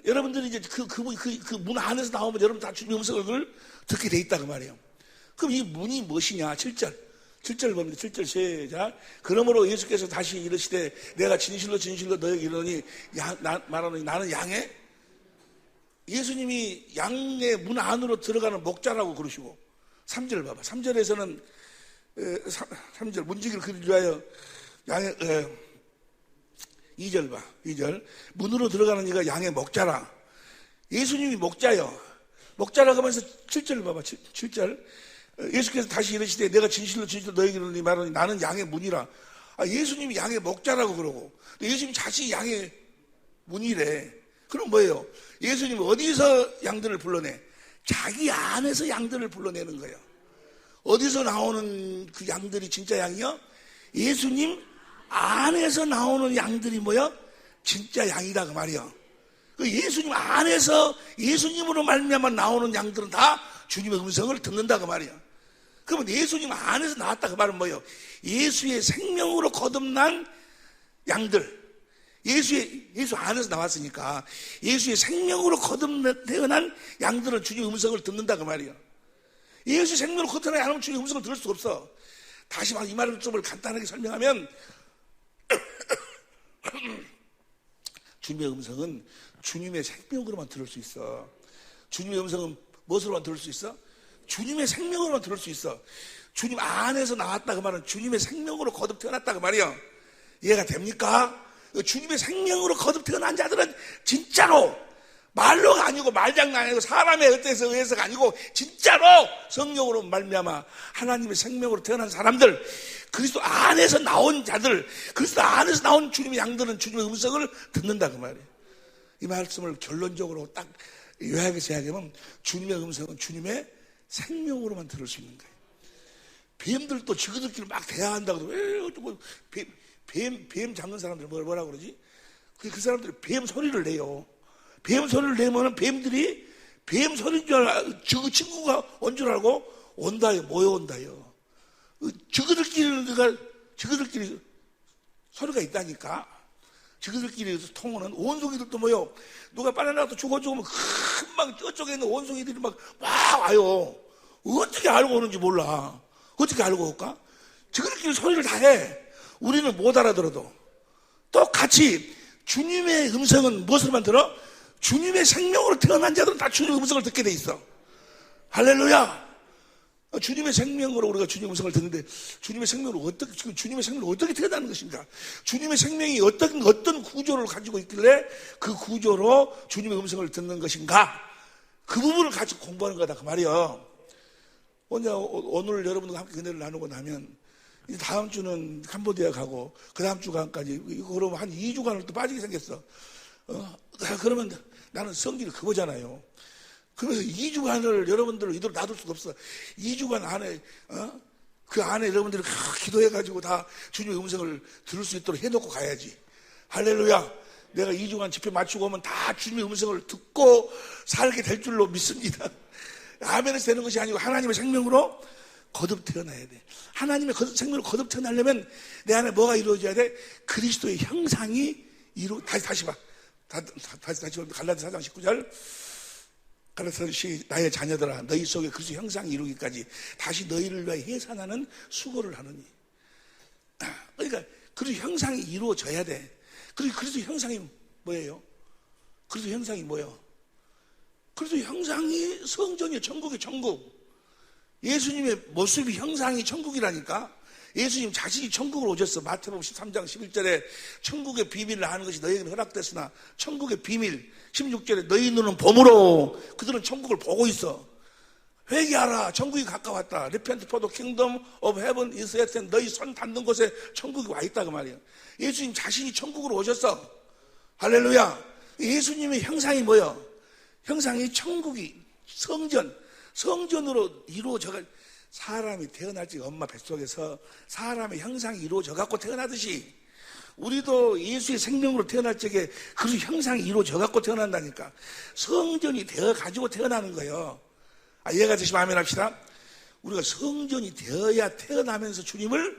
여러분들이 이제 그 문 안에서 나오면 여러분 다 주님 음성을 듣게 돼 있다 그 말이에요. 그럼 이 문이 무엇이냐? 7절 봅니다. 7절 시작. 그러므로 예수께서 다시 이르시되 내가 진실로 너에게 이르노니 말하노니 나는 양의, 예수님이 양의 문 안으로 들어가는 목자라고 그러시고, 3절 봐봐. 3절에서는 3절 문지기를 그리 위하여 양의 2절 봐. 2절 문으로 들어가는 이가 양의 목자라. 예수님이 목자요. 목자라고 하면서 7절 봐봐. 7절 예수께서 다시 이르시되 내가 진실로 너에게 이르노니 말하노니 나는 양의 문이라. 예수님이 양의 목자라고 그러고 예수님 자신이 양의 문이래. 그럼 뭐예요? 예수님은 어디서 양들을 불러내? 자기 안에서 양들을 불러내는 거예요. 어디서 나오는 그 양들이 진짜 양이요? 예수님 안에서 나오는 양들이 뭐야? 진짜 양이다 그 말이야. 그 예수님 안에서 예수님으로 말미암아 나오는 양들은 다 주님의 음성을 듣는다 그 말이야. 그러면 예수님 안에서 나왔다 그 말은 뭐예요? 예수의 생명으로 거듭난 양들. 예수 안에서 나왔으니까 예수의 생명으로 태어난 양들은 주님의 음성을 듣는다 그 말이야. 예수의 생명으로 거듭나지 않으면 주님의 음성을 들을 수가 없어. 다시 이 말을 좀 간단하게 설명하면 주님의 음성은 주님의 생명으로만 들을 수 있어. 주님의 음성은 무엇으로만 들을 수 있어? 주님의 생명으로만 들을 수 있어. 주님 안에서 나왔다 그 말은 주님의 생명으로 거듭 태어났다 그 말이야. 이해가 됩니까? 주님의 생명으로 거듭 태어난 자들은 진짜로 말로가 아니고 말장난 아니고 사람의 의해서가 아니고 진짜로 성령으로 말미암아 하나님의 생명으로 태어난 사람들, 그리스도 안에서 나온 자들, 그리스도 안에서 나온 주님의 양들은 주님의 음성을 듣는다 그 말이에요. 이 말씀을 결론적으로 딱 요약해서 이야기하면 주님의 음성은 주님의 생명으로만 들을 수 있는 거예요. 뱀들도 지그들끼리 막 대화한다고 그러고, 뱀 잡는 사람들 뭐라 그러지? 그 사람들이 뱀 소리를 내요. 뱀 소리를 내면은 뱀들이 뱀 소리인 줄 알고, 저 친구가 온 줄 알고 온다요, 모여온다요. 저그들끼리 소리가 있다니까. 저그들끼리 통하는 원숭이들도 모여. 누가 빨아나가도 죽어주면 금방 저쪽에 있는 원숭이들이 막 와요. 어떻게 알고 오는지 몰라. 어떻게 알고 올까? 저그들끼리 소리를 다 해. 우리는 못 알아들어도. 똑같이 주님의 음성은 무엇으로만 들어? 주님의 생명으로 태어난 자들은 다 주님의 음성을 듣게 돼 있어. 할렐루야. 주님의 생명으로 우리가 주님의 음성을 듣는데 주님의 생명으로 어떻게 태어나는 것인가? 주님의 생명이 어떤 구조를 가지고 있길래 그 구조로 주님의 음성을 듣는 것인가? 그 부분을 같이 공부하는 거다 그 말이야. 오늘 여러분과 함께 은혜를 나누고 나면 이제 다음 주는 캄보디아 가고 그 다음 주간까지 이거 그러면 한 2주간을 또 빠지게 생겼어. 그러면 나는 성질이 그거잖아요. 그래서 2주간을 여러분들을 이대로 놔둘 수가 없어. 2주간 안에 그 안에 여러분들이 기도해가지고 다 주님의 음성을 들을 수 있도록 해놓고 가야지. 할렐루야. 내가 2주간 집회 마치고 오면 다 주님의 음성을 듣고 살게 될 줄로 믿습니다. 아멘에서 되는 것이 아니고 하나님의 생명으로 거듭 태어나야 돼. 하나님의 생명으로 거듭 태어나려면 내 안에 뭐가 이루어져야 돼? 그리스도의 형상이 다시 봐. 다시 갈라디아 4장 19절. 갈라디아서 나의 자녀들아 너희 속에 그리스도 형상이 이루기까지 다시 너희를 위하여 해산하는 수고를 하느니. 그러니까 그리스도 형상이 이루어져야 돼. 그리고 그리스도 형상이 뭐예요? 그리스도 형상이 뭐예요? 그리스도 형상이 성전이에요. 천국의 천국. 예수님의 모습이 형상이 천국이라니까. 예수님 자신이 천국으로 오셨어. 마태복음 13장 11절에 천국의 비밀을 아는 것이 너희에게는 허락됐으나 천국의 비밀 16절에 너희 눈은 봄으로 그들은 천국을 보고 있어. 회개하라. 천국이 가까웠다. Repent for the kingdom of heaven is at hand. 너희 손 닿는 곳에 천국이 와 있다 그 말이야. 예수님 자신이 천국으로 오셨어. 할렐루야. 예수님의 형상이 뭐야? 형상이 천국이 성전으로 이루어져가. 사람이 태어날 때 엄마 뱃속에서 사람의 형상이 이루어져 갖고 태어나듯이 우리도 예수의 생명으로 태어날 적에 그 형상이 이루어져 갖고 태어난다니까. 성전이 되어 가지고 태어나는 거예요. 이해가 되시면 아멘 합시다. 우리가 성전이 되어야 태어나면서 주님을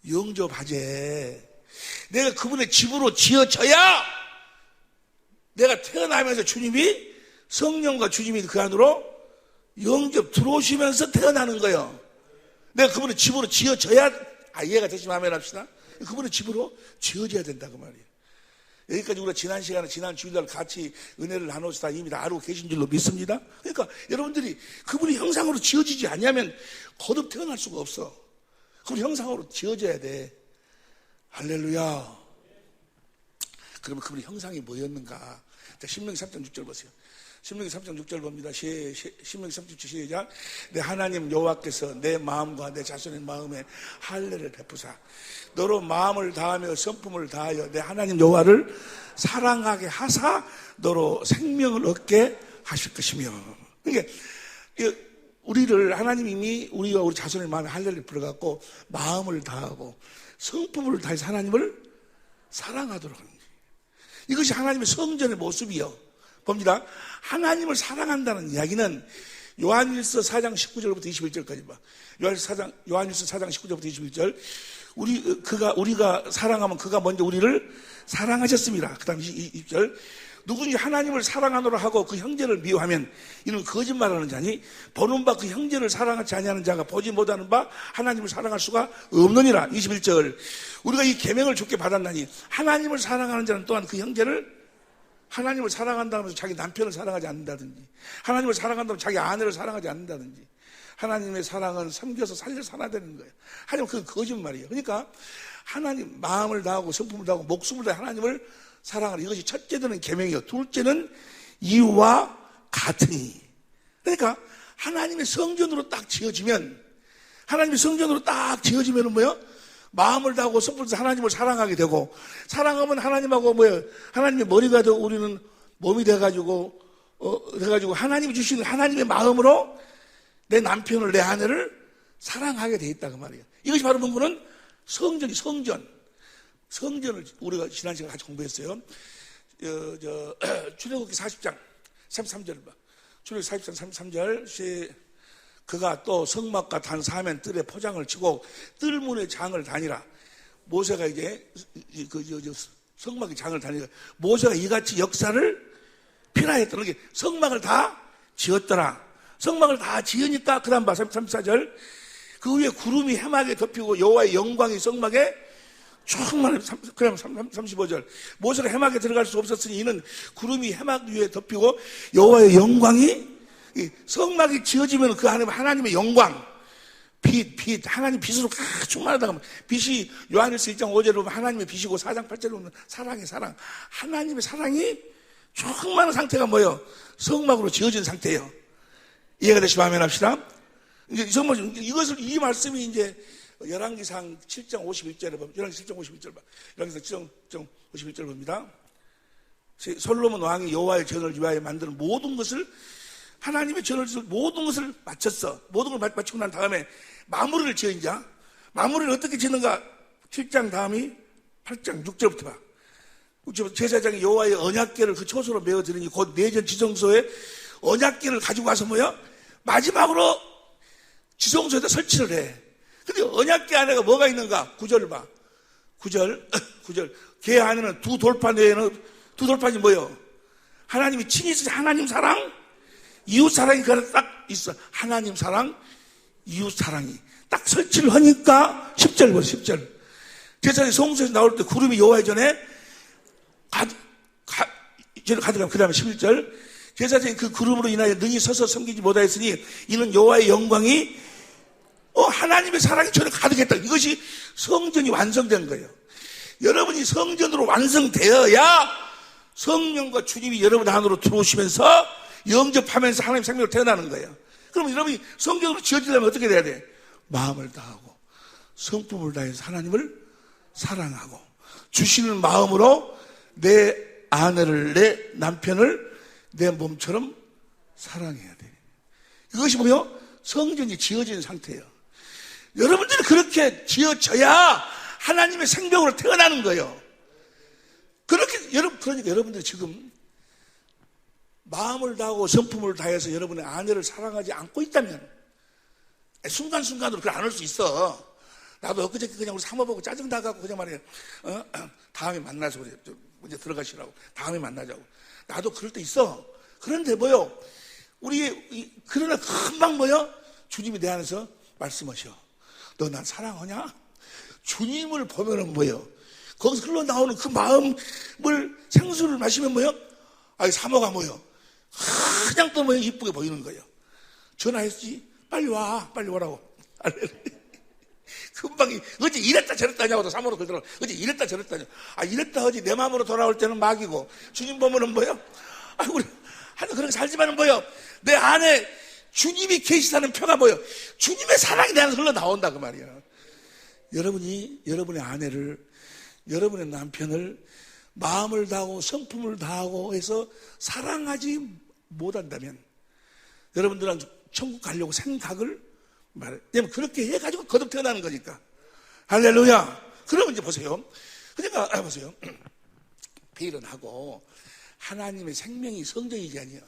영접하제. 내가 그분의 집으로 지어져야 내가 태어나면서 주님이, 성령과 주님이 그 안으로 영접 들어오시면서 태어나는 거예요. 내가 그분의 집으로 지어져야, 이해가 되시면 아멘 합시다. 그분의 집으로 지어져야 된다 그 말이에요. 여기까지 우리가 지난 시간에, 지난 주일날 같이 은혜를 나눠서 다 이미 다 알고 계신 줄로 믿습니다. 그러니까 여러분들이 그분의 형상으로 지어지지 않으면 거듭 태어날 수가 없어. 그분의 형상으로 지어져야 돼. 할렐루야. 그러면 그분의 형상이 뭐였는가? 자, 신명기 3장 6절 보세요. 신명기 3장 6절 봅니다. 신명기 3장 6절 시작. 내 하나님 여호와께서 내 마음과 내 자손의 마음에 할례를 베푸사 너로 마음을 다하며 성품을 다하여 내 하나님 여호와를 사랑하게 하사 너로 생명을 얻게 하실 것이며. 그러니까 우리를 하나님이 이미 우리와 우리 자손의 마음에 할례를 풀어갖고 마음을 다하고 성품을 다해서 하나님을 사랑하도록 하는 거예요. 이것이 하나님의 성전의 모습이요. 봅니다. 하나님을 사랑한다는 이야기는 요한일서 4장 19절부터 21절까지 봐. 요한일서 4장 19절부터 21절. 우리가 사랑하면 그가 먼저 우리를 사랑하셨습니다. 그 다음 20절. 누구든지 하나님을 사랑하노라 하고 그 형제를 미워하면 이는 거짓말하는 자니 보는 바 그 형제를 사랑하지 아니하는 자가 보지 못하는 바 하나님을 사랑할 수가 없느니라. 21절. 우리가 이 계명을 주께 받았나니 하나님을 사랑하는 자는 또한 그 형제를, 하나님을 사랑한다면서 자기 남편을 사랑하지 않는다든지, 하나님을 사랑한다면 자기 아내를 사랑하지 않는다든지, 하나님의 사랑은 섬겨서 살아야 되는 거예요. 하지만 그건 거짓말이에요. 그러니까 하나님 마음을 다하고 성품을 다하고 목숨을 다해 하나님을 사랑하는, 이것이 첫째는 계명이요. 둘째는 이와 같으니. 그러니까 하나님의 성전으로 딱 지어지면, 하나님의 성전으로 딱 지어지면은 뭐예요? 마음을 다하고 성품을 다해서 하나님을 사랑하게 되고, 사랑하면 하나님하고 하나님의 머리가 되고 우리는 몸이 돼가지고 하나님이 주시는 하나님의 마음으로 내 남편을, 내 아내를 사랑하게 돼 있다 그 말이에요. 이것이 바로 뭔가는 성전을 우리가 지난 시간에 같이 공부했어요. 출애굽기 40장 33절 봐. 출애굽기 40장 33절. 그가 또 성막과 단 사면 뜰에 포장을 치고 뜰문의 장을 다니라. 모세가 이제 성막의 장을 다니라. 모세가 이같이 역사를 필화했더라. 성막을 다 지었더라. 성막을 다 지으니까 그 다음 봐 34절. 그 위에 구름이 해막에 덮이고 여호와의 영광이 성막에 충만해. 그다음 35절. 모세가 해막에 들어갈 수 없었으니 이는 구름이 해막 위에 덮이고 여호와의 영광이, 성막이 지어지면 그 안에 하나님의 영광, 빛, 하나님 빛으로 가득 충만하다가, 빛이 요한일서 1장 5절에 보면 하나님의 빛이고 4장 8절에 보면 사랑의 사랑, 하나님의 사랑이 충만한 상태가 뭐예요? 성막으로 지어진 상태예요. 이해가 되시면 아멘 합시다. 이제 이 말씀이 이제 열왕기상 7장 51절에 보면, 열왕기 7장 51절 봐. 열왕기상 7장 51절 봅니다. 솔로몬 왕이 여호와의 전을 위하여 만드는 모든 것을, 하나님의 전을 모든 것을 마쳤어. 모든 걸 마치고 난 다음에 마무리를 지어. 이제 마무리를 어떻게 짓는가? 7장 다음이 8장 6절부터 봐. 제사장이 여호와의 언약궤를 그 초소로 메어 드리니 곧 내전 지성소에 언약궤를 가지고 와서 뭐야? 마지막으로 지성소에다 설치를 해. 근데 언약궤 안에가 뭐가 있는가? 9절 봐. 9절. 궤 안에는 두 돌판 외에는, 두 돌판이 뭐예요? 하나님이 친히 있으신 하나님 사랑, 이웃 사랑이 그 안에 딱 있어. 하나님 사랑, 이웃 사랑이 딱 설치를 하니까 10절 보세요. 10절. 제사장이 성소에서 나올 때 구름이 여호와의 전에 가득하면 그 다음에 11절. 제사장이 그 구름으로 인하여 능히 서서 섬기지 못하였으니 이는 여호와의 영광이 하나님의 사랑이 전에 가득했다. 이것이 성전이 완성된 거예요. 여러분이 성전으로 완성되어야 성령과 주님이 여러분 안으로 들어오시면서 영접하면서 하나님의 생명으로 태어나는 거예요. 그럼 여러분이 성전으로 지어지려면 어떻게 돼야 돼? 마음을 다하고 성품을 다해서 하나님을 사랑하고 주시는 마음으로 내 아내를, 내 남편을 내 몸처럼 사랑해야 돼. 이것이 뭐요? 성전이 지어진 상태예요. 여러분들이 그렇게 지어져야 하나님의 생명으로 태어나는 거예요. 그러니까 여러분들이 지금 마음을 다하고 성품을 다해서 여러분의 아내를 사랑하지 않고 있다면 순간순간으로 그걸 안 할 수 있어. 나도 엊그저께 그냥 우리 사모보고 짜증 나가고 그냥 말이야. 다음에 만나서 그래. 이제 들어가시라고. 다음에 만나자고. 나도 그럴 때 있어. 그런데 뭐요? 그러나 금방 뭐요? 주님이 내 안에서 말씀하셔. 너 난 사랑하냐? 주님을 보면은 뭐요? 거기서 흘러나오는 그 마음을 생수를 마시면 뭐요? 사모가 뭐요? 그냥 또 뭐요? 이쁘게 보이는 거예요. 전화했지? 빨리 와라고. 금방, 어제 이랬다 저랬다 하냐고 사모로 그러더라고. 어제 이랬다 저랬다 하냐고. 이랬다 하지. 내 마음으로 돌아올 때는 막이고. 주님 보면은 뭐요? 우리, 하도 그렇게 살지만은 뭐요? 내 안에 주님이 계시다는 표가 뭐요? 주님의 사랑이 내 안에서 흘러나온다, 그 말이야. 여러분이, 여러분의 아내를, 여러분의 남편을 마음을 다하고 성품을 다하고 해서 사랑하지 못한다면, 여러분들은 천국 가려고 생각을 말해. 왜냐면 그렇게 해가지고 거듭 태어나는 거니까. 할렐루야. 그러면 이제 보세요. 그러니까, 보세요. 베일은 하고, 하나님의 생명이 성전이지 아니에요.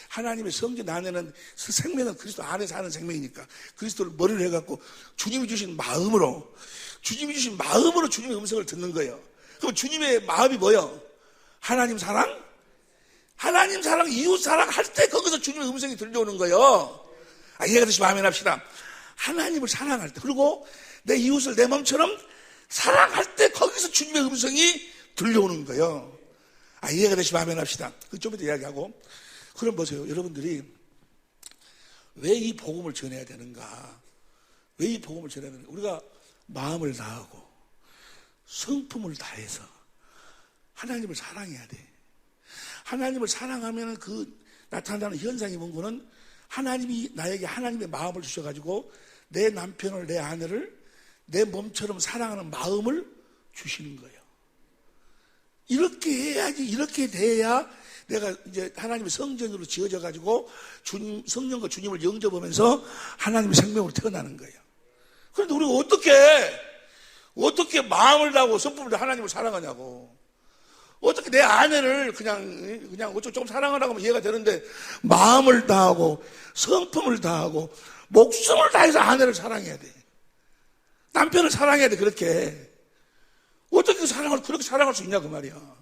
하나님의 성전 안에는 그 생명은 그리스도 안에 사는 생명이니까 그리스도를 머리를 해갖고 주님이 주신 마음으로 주님의 음성을 듣는 거예요. 그럼 주님의 마음이 뭐예요? 하나님 사랑, 이웃 사랑 할 때 거기서 주님의 음성이 들려오는 거예요. 이해가 되시면 아멘 합시다. 하나님을 사랑할 때, 그리고 내 이웃을 내 몸처럼 사랑할 때 거기서 주님의 음성이 들려오는 거예요. 이해가 되시면 아멘 합시다. 좀 이따 이야기하고. 그럼 보세요. 여러분들이 왜 이 복음을 전해야 되는가? 왜 이 복음을 전해야 되는가? 우리가 마음을 다하고 성품을 다해서 하나님을 사랑해야 돼. 하나님을 사랑하면 그 나타나는 현상이 뭔가는 하나님이 나에게 하나님의 마음을 주셔가지고 내 남편을, 내 아내를 내 몸처럼 사랑하는 마음을 주시는 거예요. 이렇게 해야지, 이렇게 돼야 내가 이제 하나님의 성전으로 지어져가지고 성령과 주님을 영접하면서 하나님의 생명으로 태어나는 거예요. 그런데 우리가 어떻게 마음을 다하고 성품을 다하고 하나님을 사랑하냐고. 어떻게 내 아내를 그냥 조금 사랑하라고 하면 이해가 되는데 마음을 다하고 성품을 다하고 목숨을 다해서 아내를 사랑해야 돼. 남편을 사랑해야 돼. 그렇게. 어떻게 그렇게 사랑할 수 있냐 그 말이야.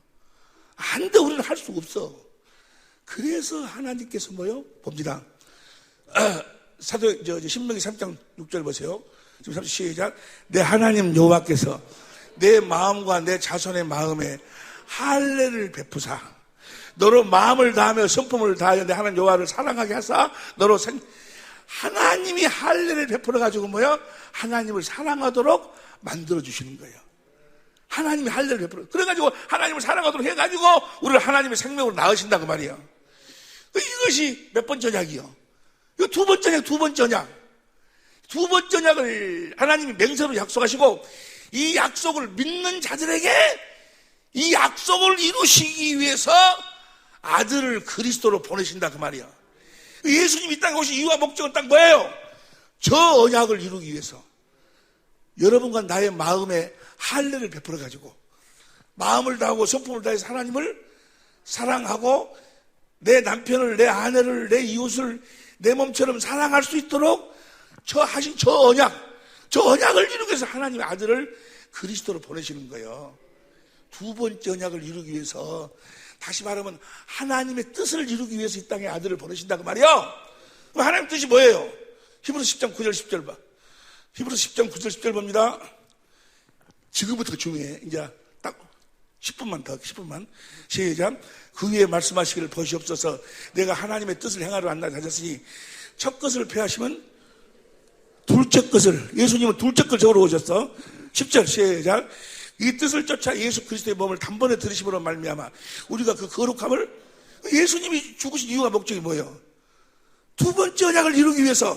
안 돼. 우리는 할 수 없어. 그래서 하나님께서 뭐요? 봅니다. 신명기 3장 6절 보세요. 지금 30 시작. 내 하나님 여호와께서 내 마음과 내 자손의 마음에 할례를 베푸사 너로 마음을 다하며 성품을 다하여 내 하나님 여호와를 사랑하게 하사 너로 하나님이 할례를 베풀어 가지고 뭐요? 하나님을 사랑하도록 만들어 주시는 거예요. 하나님이 할례를 베풀어. 그래가지고 하나님을 사랑하도록 해가지고 우리를 하나님의 생명으로 낳으신다 그 말이에요. 이것이 몇 번째 언약이요? 이거 두 번째 언약. 두 번째 언약을 하나님이 맹세로 약속하시고 이 약속을 믿는 자들에게 이 약속을 이루시기 위해서 아들을 그리스도로 보내신다 그 말이야. 예수님이 이 땅에 오신 이유와 목적은 딱 뭐예요? 저 언약을 이루기 위해서 여러분과 나의 마음에 할례를 베풀어 가지고 마음을 다하고 성품을 다해서 하나님을 사랑하고 내 남편을, 내 아내를, 내 이웃을 내 몸처럼 사랑할 수 있도록 하신 저 언약을 이루기 위해서 하나님의 아들을 그리스도로 보내시는 거예요. 두 번째 언약을 이루기 위해서, 다시 말하면 하나님의 뜻을 이루기 위해서 이 땅에 아들을 보내신다 그 말이요. 그럼 하나님 뜻이 뭐예요? 히브리서 10장 9절 10절 봐. 히브리서 10장 9절 10절 봅니다. 지금부터 중요해. 이제 딱 10분만 시작. 그 위에 말씀하시기를 보시옵소서. 내가 하나님의 뜻을 행하러 왔나 하셨으니 첫 것을 폐하시면 둘째 것을, 예수님은 둘째 걸 적으러 오셨어. 10절 시작. 이 뜻을 쫓아 예수 그리스도의 몸을 단번에 들으심으로 말미암아 우리가 그 거룩함을, 예수님이 죽으신 이유와 목적이 뭐예요? 두 번째 언약을 이루기 위해서,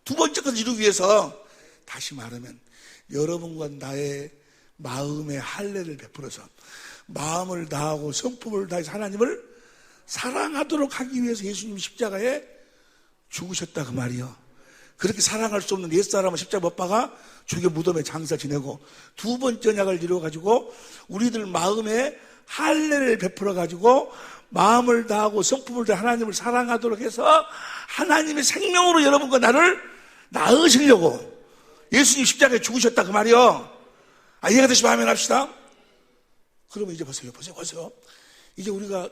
두 번째 것을 이루기 위해서, 다시 말하면 여러분과 나의 마음의 할례를 베풀어서 마음을 다하고 성품을 다해서 하나님을 사랑하도록 하기 위해서 예수님이 십자가에 죽으셨다 그 말이요. 그렇게 사랑할 수 없는 옛사람을 십자가 못 박아 죽여 무덤에 장사 지내고, 두 번째 언약을 이루어가지고 우리들 마음에 할례를 베풀어가지고 마음을 다하고 성품을 다해 하나님을 사랑하도록 해서 하나님의 생명으로 여러분과 나를 낳으시려고 예수님 십자가에 죽으셨다 그 말이요. 이해가 되시면 아멘 합시다. 그러면 이제 보세요. 이제 우리가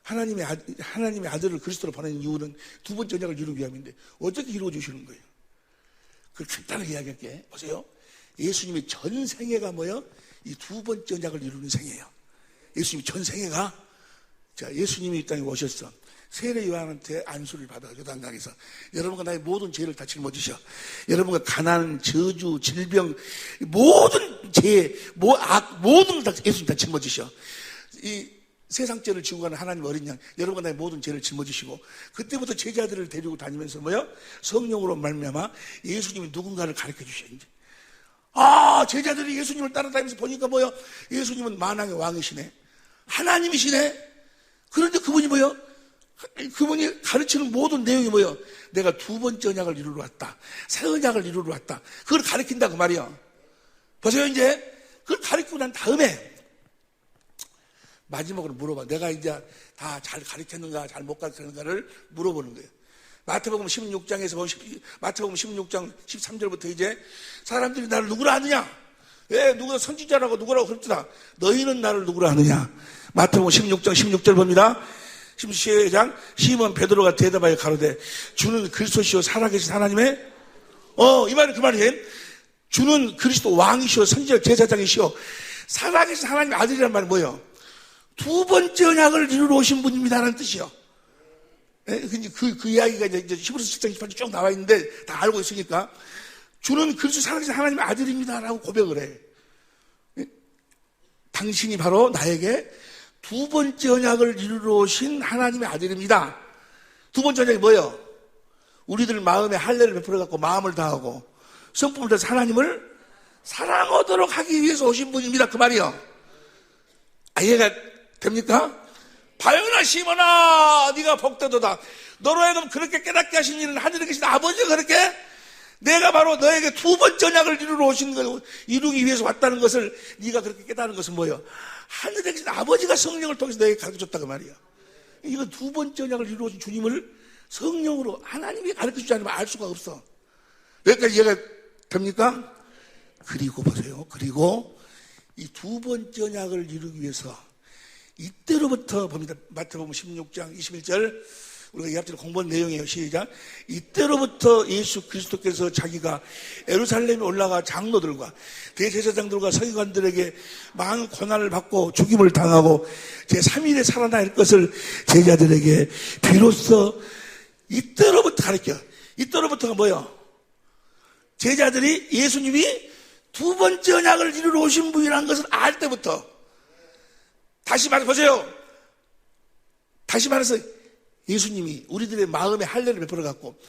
하나님의 아들을 그리스도로 보내는 이유는 두 번째 언약을 이루기 위함인데 어떻게 이루어 주시는 거예요? 그걸 간단하게 이야기할게. 보세요. 예수님의 전 생애가 뭐예요? 이 두 번째 언약을 이루는 생애예요. 예수님 전 생애가, 자, 예수님이 이 땅에 오셨어. 세례 요한한테 안수를 받아 요단강에서 여러분과 나의 모든 죄를 다 짊어지셔. 여러분과 가난, 저주, 질병, 모든 죄, 모든 다 예수님 다 짊어지셔. 이 세상 죄를 지고 가는 하나님 어린 양, 여러분과 나의 모든 죄를 짊어지시고, 그때부터 제자들을 데리고 다니면서 뭐요? 성령으로 말미암아 예수님이 누군가를 가르쳐 주셔. 이제 제자들이 예수님을 따라다니면서 보니까 뭐요? 예수님은 만왕의 왕이시네, 하나님이시네. 그런데 그분이 뭐요? 그분이 가르치는 모든 내용이 뭐예요? 내가 두 번째 언약을 이루러 왔다, 새 언약을 이루러 왔다, 그걸 가르친다 그 말이야. 보세요. 이제 그걸 가르치고 난 다음에 마지막으로 물어봐. 내가 이제 다 잘 가르쳤는가 잘 못 가르쳤는가를 물어보는 거예요. 마태복음 16장에서 마태복음 16장 13절부터 이제 사람들이 나를 누구라 하느냐, 누구나 선지자라고 누구라고 그랬더라. 너희는 나를 누구라 하느냐. 마태복음 16장 16절 봅니다. 시작. 시몬 베드로가 대답하여 가로되 주는 그리스도시요 살아계신 하나님의, 이 말은 그 말이에요. 주는 그리스도 왕이시오, 선지자 제사장이시오, 살아계신 하나님의 아들이란 말은 뭐예요? 두 번째 언약을 이루러 오신 분입니다라는 뜻이요. 그 이야기가 이제 히브리서 7장 18절 쭉 나와 있는데 다 알고 있으니까, 주는 그리스도 살아계신 하나님의 아들입니다라고 고백을 해. 당신이 바로 나에게 두 번째 언약을 이루러 오신 하나님의 아들입니다. 두 번째 언약이 뭐예요? 우리들 마음에 할례를 베풀어갖고 마음을 다하고 성품을 다해서 하나님을 사랑하도록 하기 위해서 오신 분입니다 그 말이요. 이해가 됩니까? 바요나 시몬아 네가 복되도다. 너로 하여금 그렇게 깨닫게 하신 일은 하늘에 계신 아버지가 그렇게, 내가 바로 너에게 두 번째 언약을 이루러 오신 걸 이루기 위해서 왔다는 것을 네가 그렇게 깨닫는 것은 뭐예요? 하늘에 계신 아버지가 성령을 통해서 너에게 가르쳐줬다 그 말이야. 이건 두 번째 언약을 이루어 오신 주님을 성령으로 하나님이 가르쳐주지 않으면 알 수가 없어. 여기까지 이해가 됩니까? 그리고 보세요. 그리고 이 두 번째 언약을 이루기 위해서 이때로부터 봅니다. 마태복음 16장 21절 우리가 이 앞전에 공부한 내용이에요. 시작. 이때로부터 예수 그리스도께서 자기가 예루살렘에 올라가 장로들과 대제사장들과 서기관들에게 많은 고난을 받고 죽임을 당하고 제3일에 살아날 것을 제자들에게 비로소 이때로부터 가르쳐. 이때로부터가 뭐예요? 제자들이 예수님이 두 번째 언약을 이루러 오신 분이라는 것을 알 때부터, 다시 말해 보세요. 다시 말해서 예수님이 우리들의 마음에 할례를 베풀어 갖고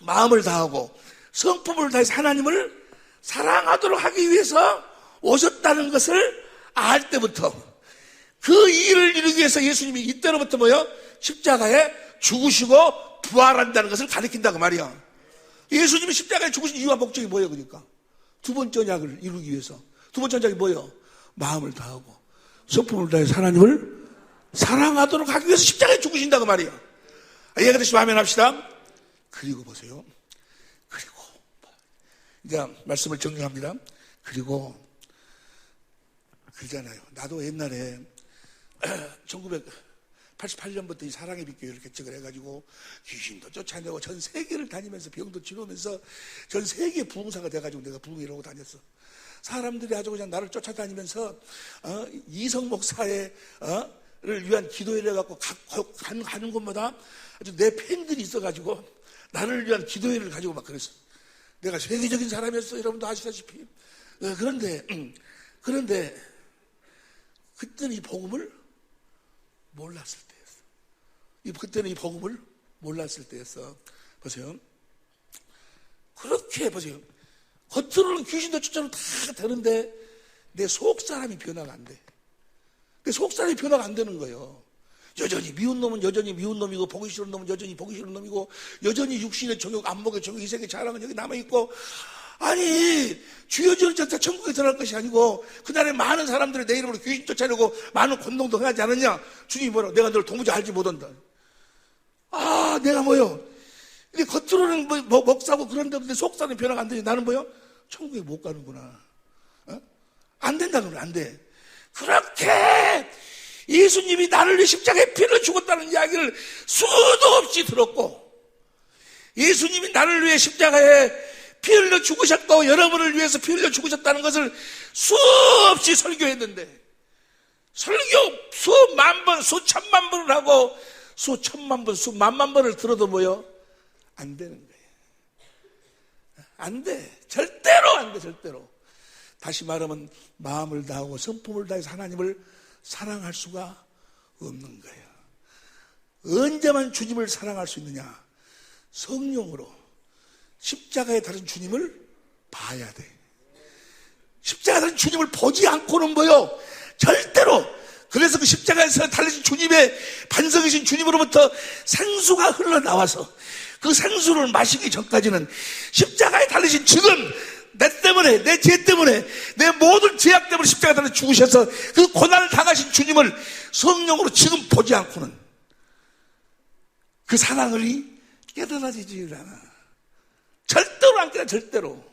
마음을 다하고 성품을 다해서 하나님을 사랑하도록 하기 위해서 오셨다는 것을 알 때부터, 그 일을 이루기 위해서 예수님이 이때로부터 뭐요? 십자가에 죽으시고 부활한다는 것을 가리킨다고 말이야. 예수님이 십자가에 죽으신 이유와 목적이 뭐예요? 그러니까 두 번째 언약을 이루기 위해서. 두 번째 언약이 뭐예요? 마음을 다하고 성품을 다해서 하나님을 사랑하도록 하기 위해서 십자가에 죽으신다고 말이에요. 이해가 되시면 아멘 합시다. 그리고 보세요. 그리고 이제 말씀을 정리합니다. 그리고 그러잖아요. 나도 옛날에 1988년부터 이 사랑의 빛교회를 개척을 해가지고 귀신도 쫓아내고 전 세계를 다니면서 병도 치료하면서 전 세계 부흥사가 돼가지고 내가 부흥이라고 다녔어. 사람들이 아주 그냥 나를 쫓아다니면서 이성 목사의 를 위한 기도회를 해갖고 가는 곳마다 아주 내 팬들이 있어가지고 나를 위한 기도회를 가지고 막 그랬어. 내가 세계적인 사람이었어. 여러분도 아시다시피. 그런데 그때는 이 복음을 몰랐을 때였어. 그때는 이 복음을 몰랐을 때였어. 보세요. 그렇게 보세요. 겉으로는 귀신도 쫓아도 다 되는데 내 속 사람이 변화가 안 돼. 내 속 사람이 변화가 안 되는 거예요. 여전히 미운 놈은 여전히 미운 놈이고, 보기 싫은 놈은 여전히 보기 싫은 놈이고, 여전히 육신의 정욕, 안목의 정욕, 이 세계 자랑은 여기 남아있고, 아니, 주여 주여 다 천국에 들어갈 것이 아니고, 그날에 많은 사람들이 내 이름으로 귀신 쫓아내고, 많은 권동도 하지 않았냐? 주님이 뭐라고? 내가 널 도무지 알지 못한다. 아, 내가 뭐요? 근데 겉으로는 뭐 먹사고 그런데 속사는 변화가 안 되지. 나는 뭐요? 천국에 못 가는구나. 어? 안 된다는 거야, 안 돼. 그렇게 예수님이 나를 위해 십자가에 피를 죽었다는 이야기를 수도 없이 들었고, 예수님이 나를 위해 십자가에 피 흘려 죽으셨고 여러분을 위해서 피 흘려 죽으셨다는 것을 수없이 설교했는데, 설교 수만 번, 수천만 번을 하고 수천만 번, 수만만 번을 들어도 뭐요? 안 되는 거예요. 안 돼. 절대로 안 돼, 절대로. 다시 말하면 마음을 다하고 성품을 다해서 하나님을 사랑할 수가 없는 거예요. 언제만 주님을 사랑할 수 있느냐? 성령으로 십자가에 달린 주님을 봐야 돼. 십자가에 달린 주님을 보지 않고는 뭐요? 절대로. 그래서 그 십자가에서 달리신 주님의 반석이신 주님으로부터 생수가 흘러나와서 그 생수를 마시기 전까지는 십자가에 달리신 지금 내 때문에, 내 죄 때문에, 내 모든 죄악 때문에 십자가에 달려 죽으셔서 그 고난을 당하신 주님을 성령으로 지금 보지 않고는 그 사랑을 깨달아지지 않아. 절대로 안 깨달아, 절대로.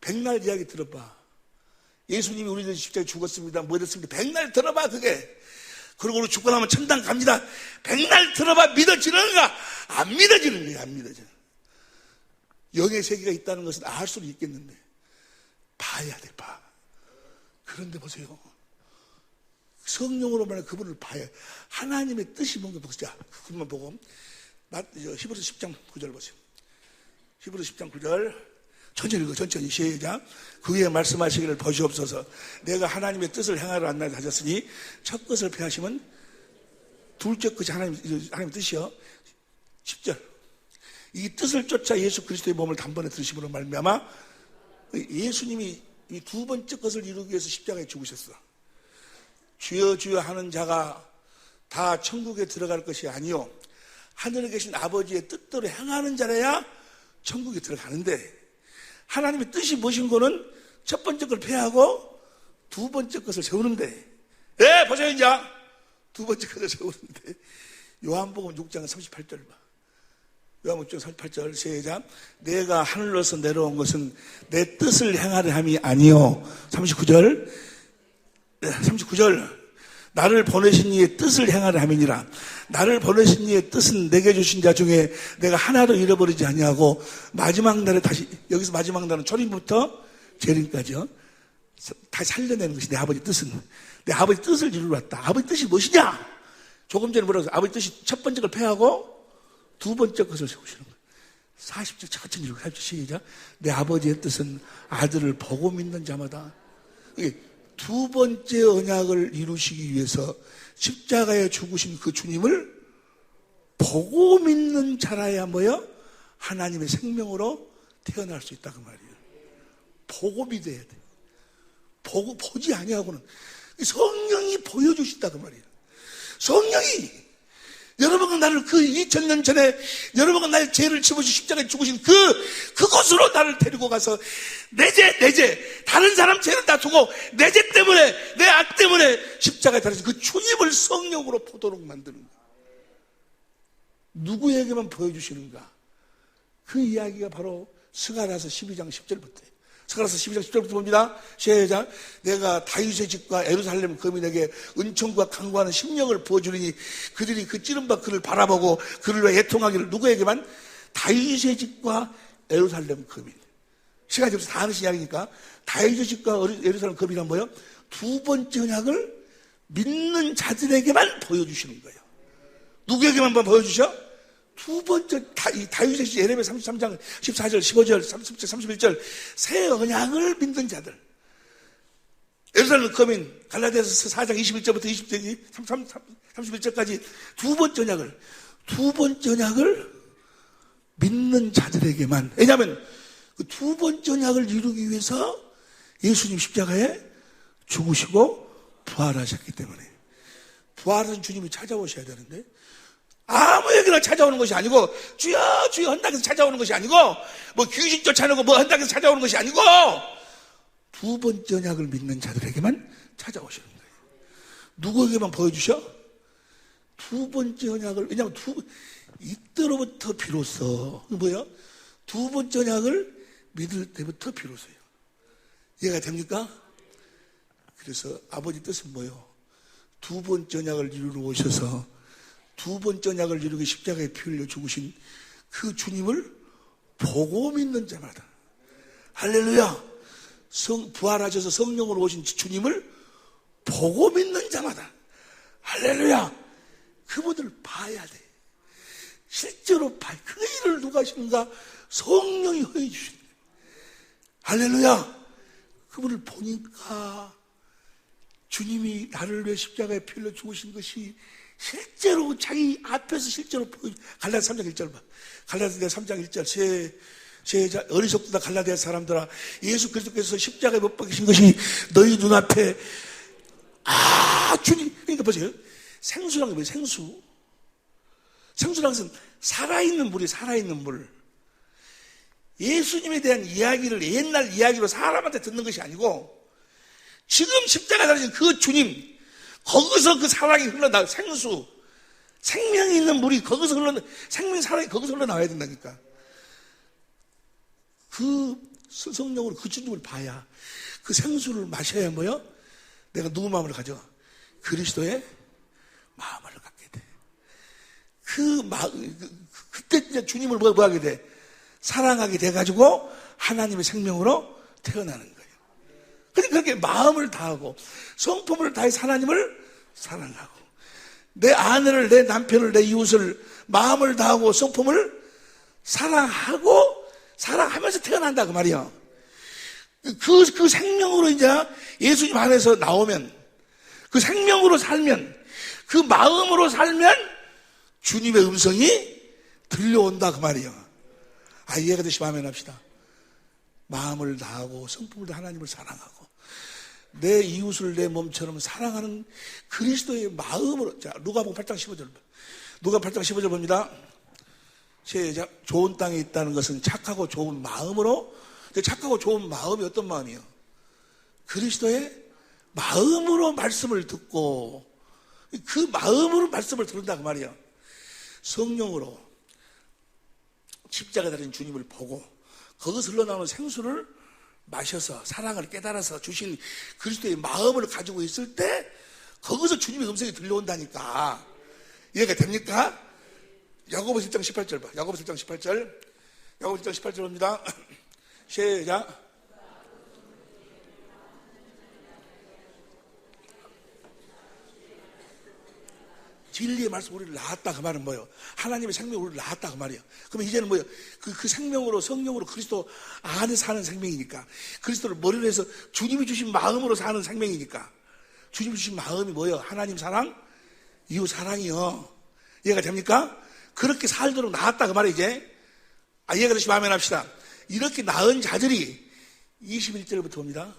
백날 이야기 들어봐. 예수님이 우리들 십자가에 죽었습니다. 뭐 이랬습니다. 백날 들어봐, 그게. 그리고 우리 죽고 나면 천당 갑니다. 백날 들어봐. 믿어지는가? 안 믿어지는 거예요, 안 믿어져. 영의 세계가 있다는 것은 알 수는 있겠는데 봐야 돼, 봐. 그런데 보세요, 성령으로만 그분을 봐야, 하나님의 뜻이 뭔가 보세요. 그것만 보고 히브리서 10장 9절 보세요. 히브리서 10장 9절 천천히 읽어, 천천히. 시작. 그 위에 말씀하시기를 보시옵소서. 내가 하나님의 뜻을 행하러 안 나게 하셨으니 첫 것을 폐하시면 둘째 것이 하나님의 뜻이요. 10절. 이 뜻을 쫓아 예수 그리스도의 몸을 단번에 들으심으로 말미암아 예수님이 이 두 번째 것을 이루기 위해서 십자가에 죽으셨어. 주여 주여 하는 자가 다 천국에 들어갈 것이 아니요 하늘에 계신 아버지의 뜻대로 행하는 자라야 천국에 들어가는데, 하나님의 뜻이 무엇인 거는 첫 번째 걸 폐하고 두 번째 것을 세우는데, 예, 보세요. 이제 두 번째 것을 세우는데, 요한복음 6장 38절 봐. 요한복음 38절 시작. 내가 하늘로서 내려온 것은 내 뜻을 행하려 함이 아니요. 39절 나를 보내신 이의 뜻을 행하려 함이니라. 나를 보내신 이의 뜻은 내게 주신 자 중에 내가 하나도 잃어버리지 아니하고 마지막 날에 다시, 여기서 마지막 날은 초림부터 재림까지요, 다시 살려내는 것이 내 아버지 뜻은. 내 아버지 뜻을 이루러 왔다. 아버지 뜻이 무엇이냐? 조금 전에 뭐라고 했어요? 아버지 뜻이 첫 번째 걸 폐하고 두 번째 것을 세우시는 거예요. 40절 천천히 읽고 40절 시작. 내 아버지의 뜻은 아들을 보고 믿는 자마다. 두 번째 언약을 이루시기 위해서 십자가에 죽으신 그 주님을 보고 믿는 자라야 뭐요? 하나님의 생명으로 태어날 수 있다, 그 말이에요. 보고 믿어야 돼. 보지 아니하고는. 성령이 보여주신다, 그 말이에요. 성령이 여러분과 나를 그 2000년 전에 여러분과 나의 죄를 집어주신 십자가에 죽으신 그곳으로 나를 데리고 가서 내 죄, 다른 사람 죄는 다 두고 내 죄 때문에, 내 악 때문에 십자가에 달아서 그 주님을 성령으로 보도록 만드는 거야. 누구에게만 보여주시는가? 그 이야기가 바로 스가랴서 12장 10절부터예요. 스가랴서 12장 10절부터 봅니다. 시작. 내가 다윗의 집과 예루살렘 거민에게 은총과 강구하는 심령을 부어주리니 그들이 그 찌른바 그를 바라보고 그를 위해 애통하기를. 누구에게만? 다윗의 집과 예루살렘 거민. 시간이 없어서 다 하는 이야기니까. 다윗의 집과 예루살렘 거민은 뭐예요? 두 번째 언약을 믿는 자들에게만 보여주시는 거예요. 누구에게만 보여주셔? 두 번째, 다윗의 집, 예레미야 33장 14절, 15절, 30절, 31절, 새 언약을 믿는 자들. 예루살렘 거민, 갈라디아서 4장 21절부터 31절까지 두 번째 언약을 믿는 자들에게만. 왜냐하면 그 두 번째 언약을 이루기 위해서 예수님 십자가에 죽으시고 부활하셨기 때문에. 부활하신 주님이 찾아오셔야 되는데 아무에게나 찾아오는 것이 아니고 주여 주여 한다고 해서 찾아오는 것이 아니고 뭐 귀신 쫓아내고 뭐 한다고 해서 찾아오는 것이 아니고 두 번째 언약을 믿는 자들에게만 찾아오시는 거예요. 누구에게만 보여주셔? 두 번째 언약을, 왜냐하면 이때로부터 비로소 뭐예요? 두 번째 언약을 믿을 때부터 비로소요. 이해가 됩니까? 그래서 아버지 뜻은 뭐예요? 두 번째 언약을 이루러 오셔서 두 번째 언약을 이루기 십자가에 피 흘려 죽으신 그 주님을 보고 믿는 자마다, 할렐루야, 부활하셔서 성령으로 오신 주님을 보고 믿는 자마다, 할렐루야, 그분을 봐야 돼. 실제로 봐야. 그 일을 누가 하시는가? 성령이 허해 주시는 거예요. 할렐루야. 그분을 보니까 주님이 나를 위해 십자가에 피 흘려 죽으신 것이 실제로 자기 앞에서 실제로 갈라디아 3장 1절 봐. 갈라디아 3장 1절 어리석다 갈라디아 사람들아, 예수 그리스도께서 십자가에 못 박히신 것이 너희 눈앞에 주님. 그러니까 보세요. 생수란 게 뭐예요? 생수란 것은 살아있는 물이 살아있는 물. 예수님에 대한 이야기를 옛날 이야기로 사람한테 듣는 것이 아니고 지금 십자가에 달리신 그 주님, 거기서 그 사랑이 흘러나, 생수, 생명이 있는 물이 거기서 생명 사랑이 거기서 흘러나와야 된다니까. 그 성령으로 그 주님을 봐야, 그 생수를 마셔야 뭐요? 내가 누구 마음을 가져? 그리스도의 마음을 갖게 돼. 그때 이제 주님을 뭐 하게 돼? 사랑하게 돼가지고 하나님의 생명으로 태어나는 거예요. 그러니까 그렇게 마음을 다하고 성품을 다해서 하나님을 사랑하고 내 아내를, 내 남편을, 내 이웃을 마음을 다하고 성품을 사랑하면서 태어난다 그 말이야. 그 생명으로 이제 예수님 안에서 나오면, 그 생명으로 살면, 그 마음으로 살면 주님의 음성이 들려온다 그 말이야. 이해가 되시면 아멘 합시다. 마음을 다하고 성품을 다해 하나님을 사랑하고 내 이웃을 내 몸처럼 사랑하는 그리스도의 마음으로. 자, 누가복음 8장 15절. 누가복음 8장 15절 봅니다. 시작. 좋은 땅에 있다는 것은 착하고 좋은 마음으로. 착하고 좋은 마음이 어떤 마음이에요? 그리스도의 마음으로 말씀을 듣고 그 마음으로 말씀을 들은다 그 말이에요. 성령으로 십자가에 달린 주님을 보고 거기서 흘러나오는 생수를 마셔서 사랑을 깨달아서 주신 그리스도의 마음을 가지고 있을 때 거기서 주님의 음성이 들려온다니까. 이해가 됩니까? 야고보서 1장 18절 봐. 야고보서 1장 18절. 야고보서 1장 18절입니다. 시작. 진리의 말씀 우리를 낳았다 그 말은 뭐예요? 하나님의 생명이 우리를 낳았다 그 말이에요. 그러면 이제는 뭐예요? 그 생명으로, 성령으로 그리스도 안에 사는 생명이니까, 그리스도를 머리로 해서 주님이 주신 마음으로 사는 생명이니까, 주님이 주신 마음이 뭐예요? 하나님 사랑, 이웃 사랑이요. 이해가 됩니까? 그렇게 살도록 낳았다 그 말이에요. 이제 이해가 되시면 아멘 합시다. 이렇게 낳은 자들이 21절부터 봅니다.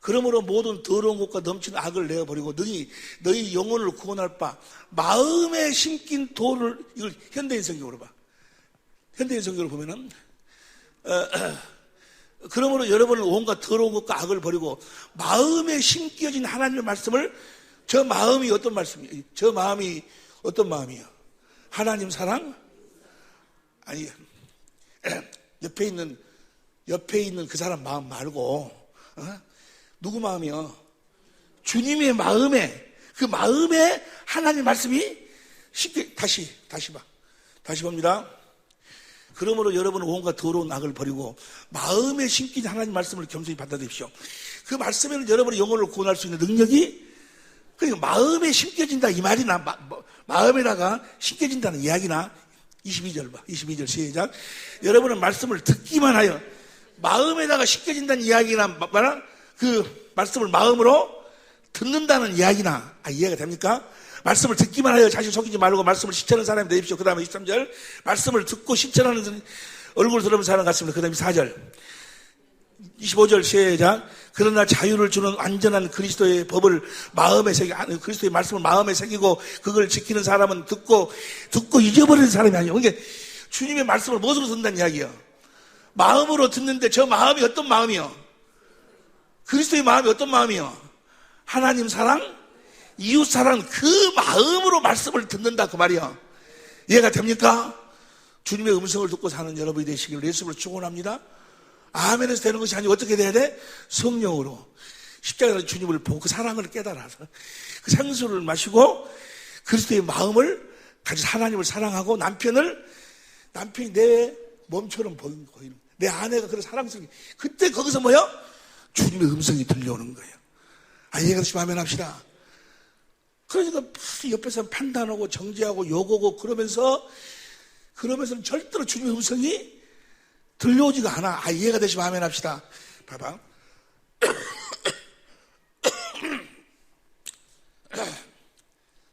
그러므로 모든 더러운 것과 넘치는 악을 내어버리고 너희 영혼을 구원할 바 마음에 심긴 돌을. 이걸 현대인 성경으로 봐. 현대인 성경으로 보면은 그러므로 여러분은 온갖 더러운 것과 악을 버리고 마음에 심겨진 하나님의 말씀을. 저 마음이 어떤 말씀이에요? 저 마음이 어떤 마음이에요? 하나님 사랑? 아니, 옆에 있는 그 사람 마음 말고 누구 마음이요? 주님의 마음에, 그 마음에 하나님 말씀이 쉽게. 다시 봐. 다시 봅니다. 그러므로 여러분은 온갖 더러운 악을 버리고 마음에 심긴 하나님 말씀을 겸손히 받아들이십시오. 그 말씀에는 여러분의 영혼을 구원할 수 있는 능력이, 그러니까 마음에 심겨진다 이 말이나 마음에다가 심겨진다는 이야기나. 22절 봐. 22절 시작. 여러분은 말씀을 듣기만 하여 마음에다가 심겨진다는 이야기나 그 말씀을 마음으로 듣는다는 이야기나. 이해가 됩니까? 말씀을 듣기만 하여 자신 속이지 말고 말씀을 실천하는 사람이 되십시오. 그 다음에 23절. 말씀을 듣고 실천하는 얼굴 들으면 사람 같습니다. 그 다음에 4절. 25절 시작. 그러나 자유를 주는 완전한 그리스도의 법을 마음에 그리스도의 말씀을 마음에 새기고 그걸 지키는 사람은 듣고 잊어버리는 사람이 아니에요. 그러니까 주님의 말씀을 무엇으로 듣는다는 이야기예요? 마음으로 듣는데 저 마음이 어떤 마음이요? 그리스도의 마음이 어떤 마음이요? 하나님 사랑, 이웃 사랑, 그 마음으로 말씀을 듣는다 그 말이요. 이해가 됩니까? 주님의 음성을 듣고 사는 여러분이 되시기를 예수님을 축원합니다. 아멘에서 되는 것이 아니고 어떻게 돼야 돼? 성령으로 십자가에서 주님을 보고 그 사랑을 깨달아서 그 생수를 마시고 그리스도의 마음을 가지고 하나님을 사랑하고 남편이 내 몸처럼 보이는 내 아내가 그런 사랑스럽게 그때 거기서 뭐요? 주님의 음성이 들려오는 거예요. 이해가 되시면 아멘 합시다. 그러니까 옆에서 판단하고 정죄하고 욕하고 그러면서는 절대로 주님의 음성이 들려오지가 않아. 이해가 되시면 아멘 합시다. 봐봐.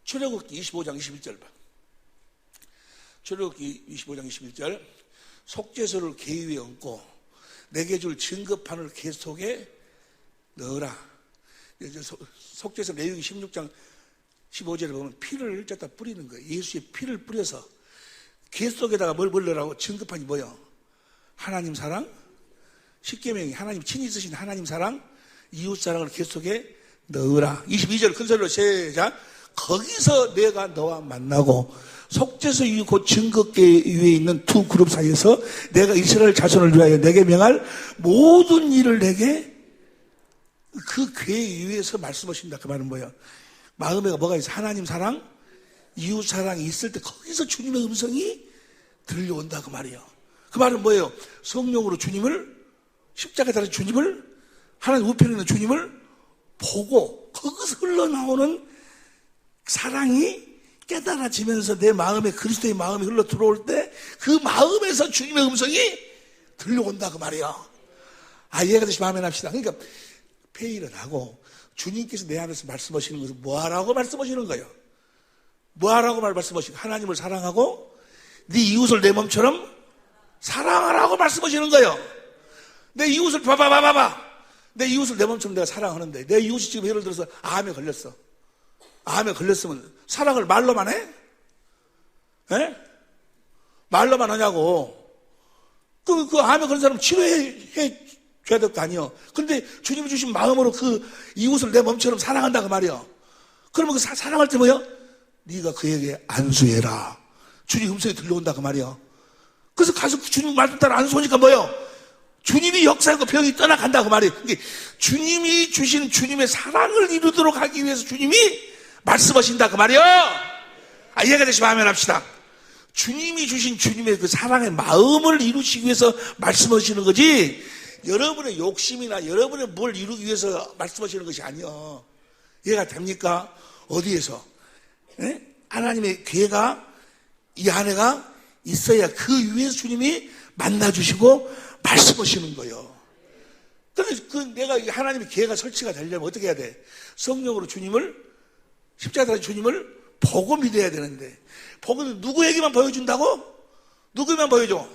출애굽기 25장 21절 봐. 출애굽기 25장 21절. 속죄소를 계 위에 얹고 내게 줄 증거판을 계 속에 넣으라. 속죄소 레위기 16장 15절에 보면 피를 ጨ다 뿌리는 거예요. 예수의 피를 뿌려서 계 속에다가 뭘 넣으라고? 증거판이 뭐예요? 하나님 사랑, 십계명이 하나님 친히 쓰신 하나님 사랑, 이웃 사랑을 계 속에 넣으라. 22절 큰 소리로 시작. 거기서 내가 너와 만나고 속죄소 위 곧 증거계 위에 있는 두 그룹 사이에서 내가 이스라엘 자손을 위하여 내게 명할 모든 일을 내게 그 궤 위에서 말씀하신다. 그 말은 뭐예요? 마음에 뭐가 있어? 하나님 사랑, 이웃 사랑이 있을 때 거기서 주님의 음성이 들려온다. 그 말이에요. 그 말은 뭐예요? 성령으로 주님을, 십자가에 달린 주님을, 하나님 우편에 있는 주님을 보고 거기서 흘러나오는 사랑이 깨달아지면서 내 마음에 그리스도의 마음이 흘러 들어올 때 그 마음에서 주님의 음성이 들려온다. 그 말이에요. 이해가 되시면 아멘 합시다. 그러니까 회의를 하고 주님께서 내 안에서 말씀하시는 것은 뭐하라고 말씀하시는 거예요? 뭐하라고 말씀하시는 거예요? 하나님을 사랑하고 네 이웃을 내 몸처럼 사랑하라고 말씀하시는 거예요. 내 이웃을 봐봐. 내 이웃을 내 몸처럼 내가 사랑하는데 내 이웃이 지금 예를 들어서 암에 걸렸어. 암에 걸렸으면 사랑을 말로만 해? 에? 말로만 하냐고. 그 암에 걸린 사람 치료해 줘야 될 거 아니에요. 그런데 주님이 주신 마음으로 그 이웃을 내 몸처럼 사랑한다 그 말이에요. 그러면 그 사랑할 때 뭐예요? 네가 그에게 안수해라. 주님 음성이 들려온다 그 말이에요. 그래서 가서 주님 말씀 따라 안수하니까 뭐예요? 주님이 역사하고 병이 떠나간다 그 말이에요. 그러니까 주님이 주신 주님의 사랑을 이루도록 하기 위해서 주님이 말씀하신다 그 말이에요. 이해가 되시면 아멘 합시다. 주님이 주신 주님의 그 사랑의 마음을 이루시기 위해서 말씀하시는 거지 여러분의 욕심이나 여러분의 뭘 이루기 위해서 말씀하시는 것이 아니에요. 이해가 됩니까? 어디에서? 하나님의 괴가 이 안에가 있어야 그 위에서 주님이 만나주시고 말씀하시는 거예요. 그래서 내가 하나님의 괴가 설치가 되려면 어떻게 해야 돼? 성령으로 주님을 십자가에 주님을 보고 믿어야 되는데 보고 누구에게만 보여준다고? 누구에게만 보여줘?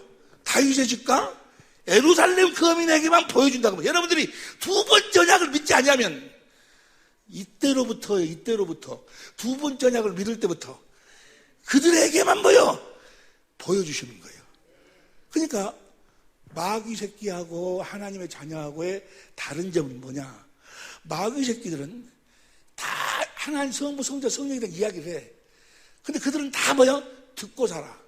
다윗의 집과 예루살렘 거민에게만 보여준다고. 여러분들이 두 번째 언약을 믿지 않냐면 이때로부터 두 번째 언약을 믿을 때부터 그들에게만 보여주시는 거예요. 그러니까 마귀 새끼하고 하나님의 자녀하고의 다른 점은 뭐냐? 마귀 새끼들은 다 하나님 성부 성자 성령에 대한 이야기를 해. 근데 그들은 다 듣고 살아.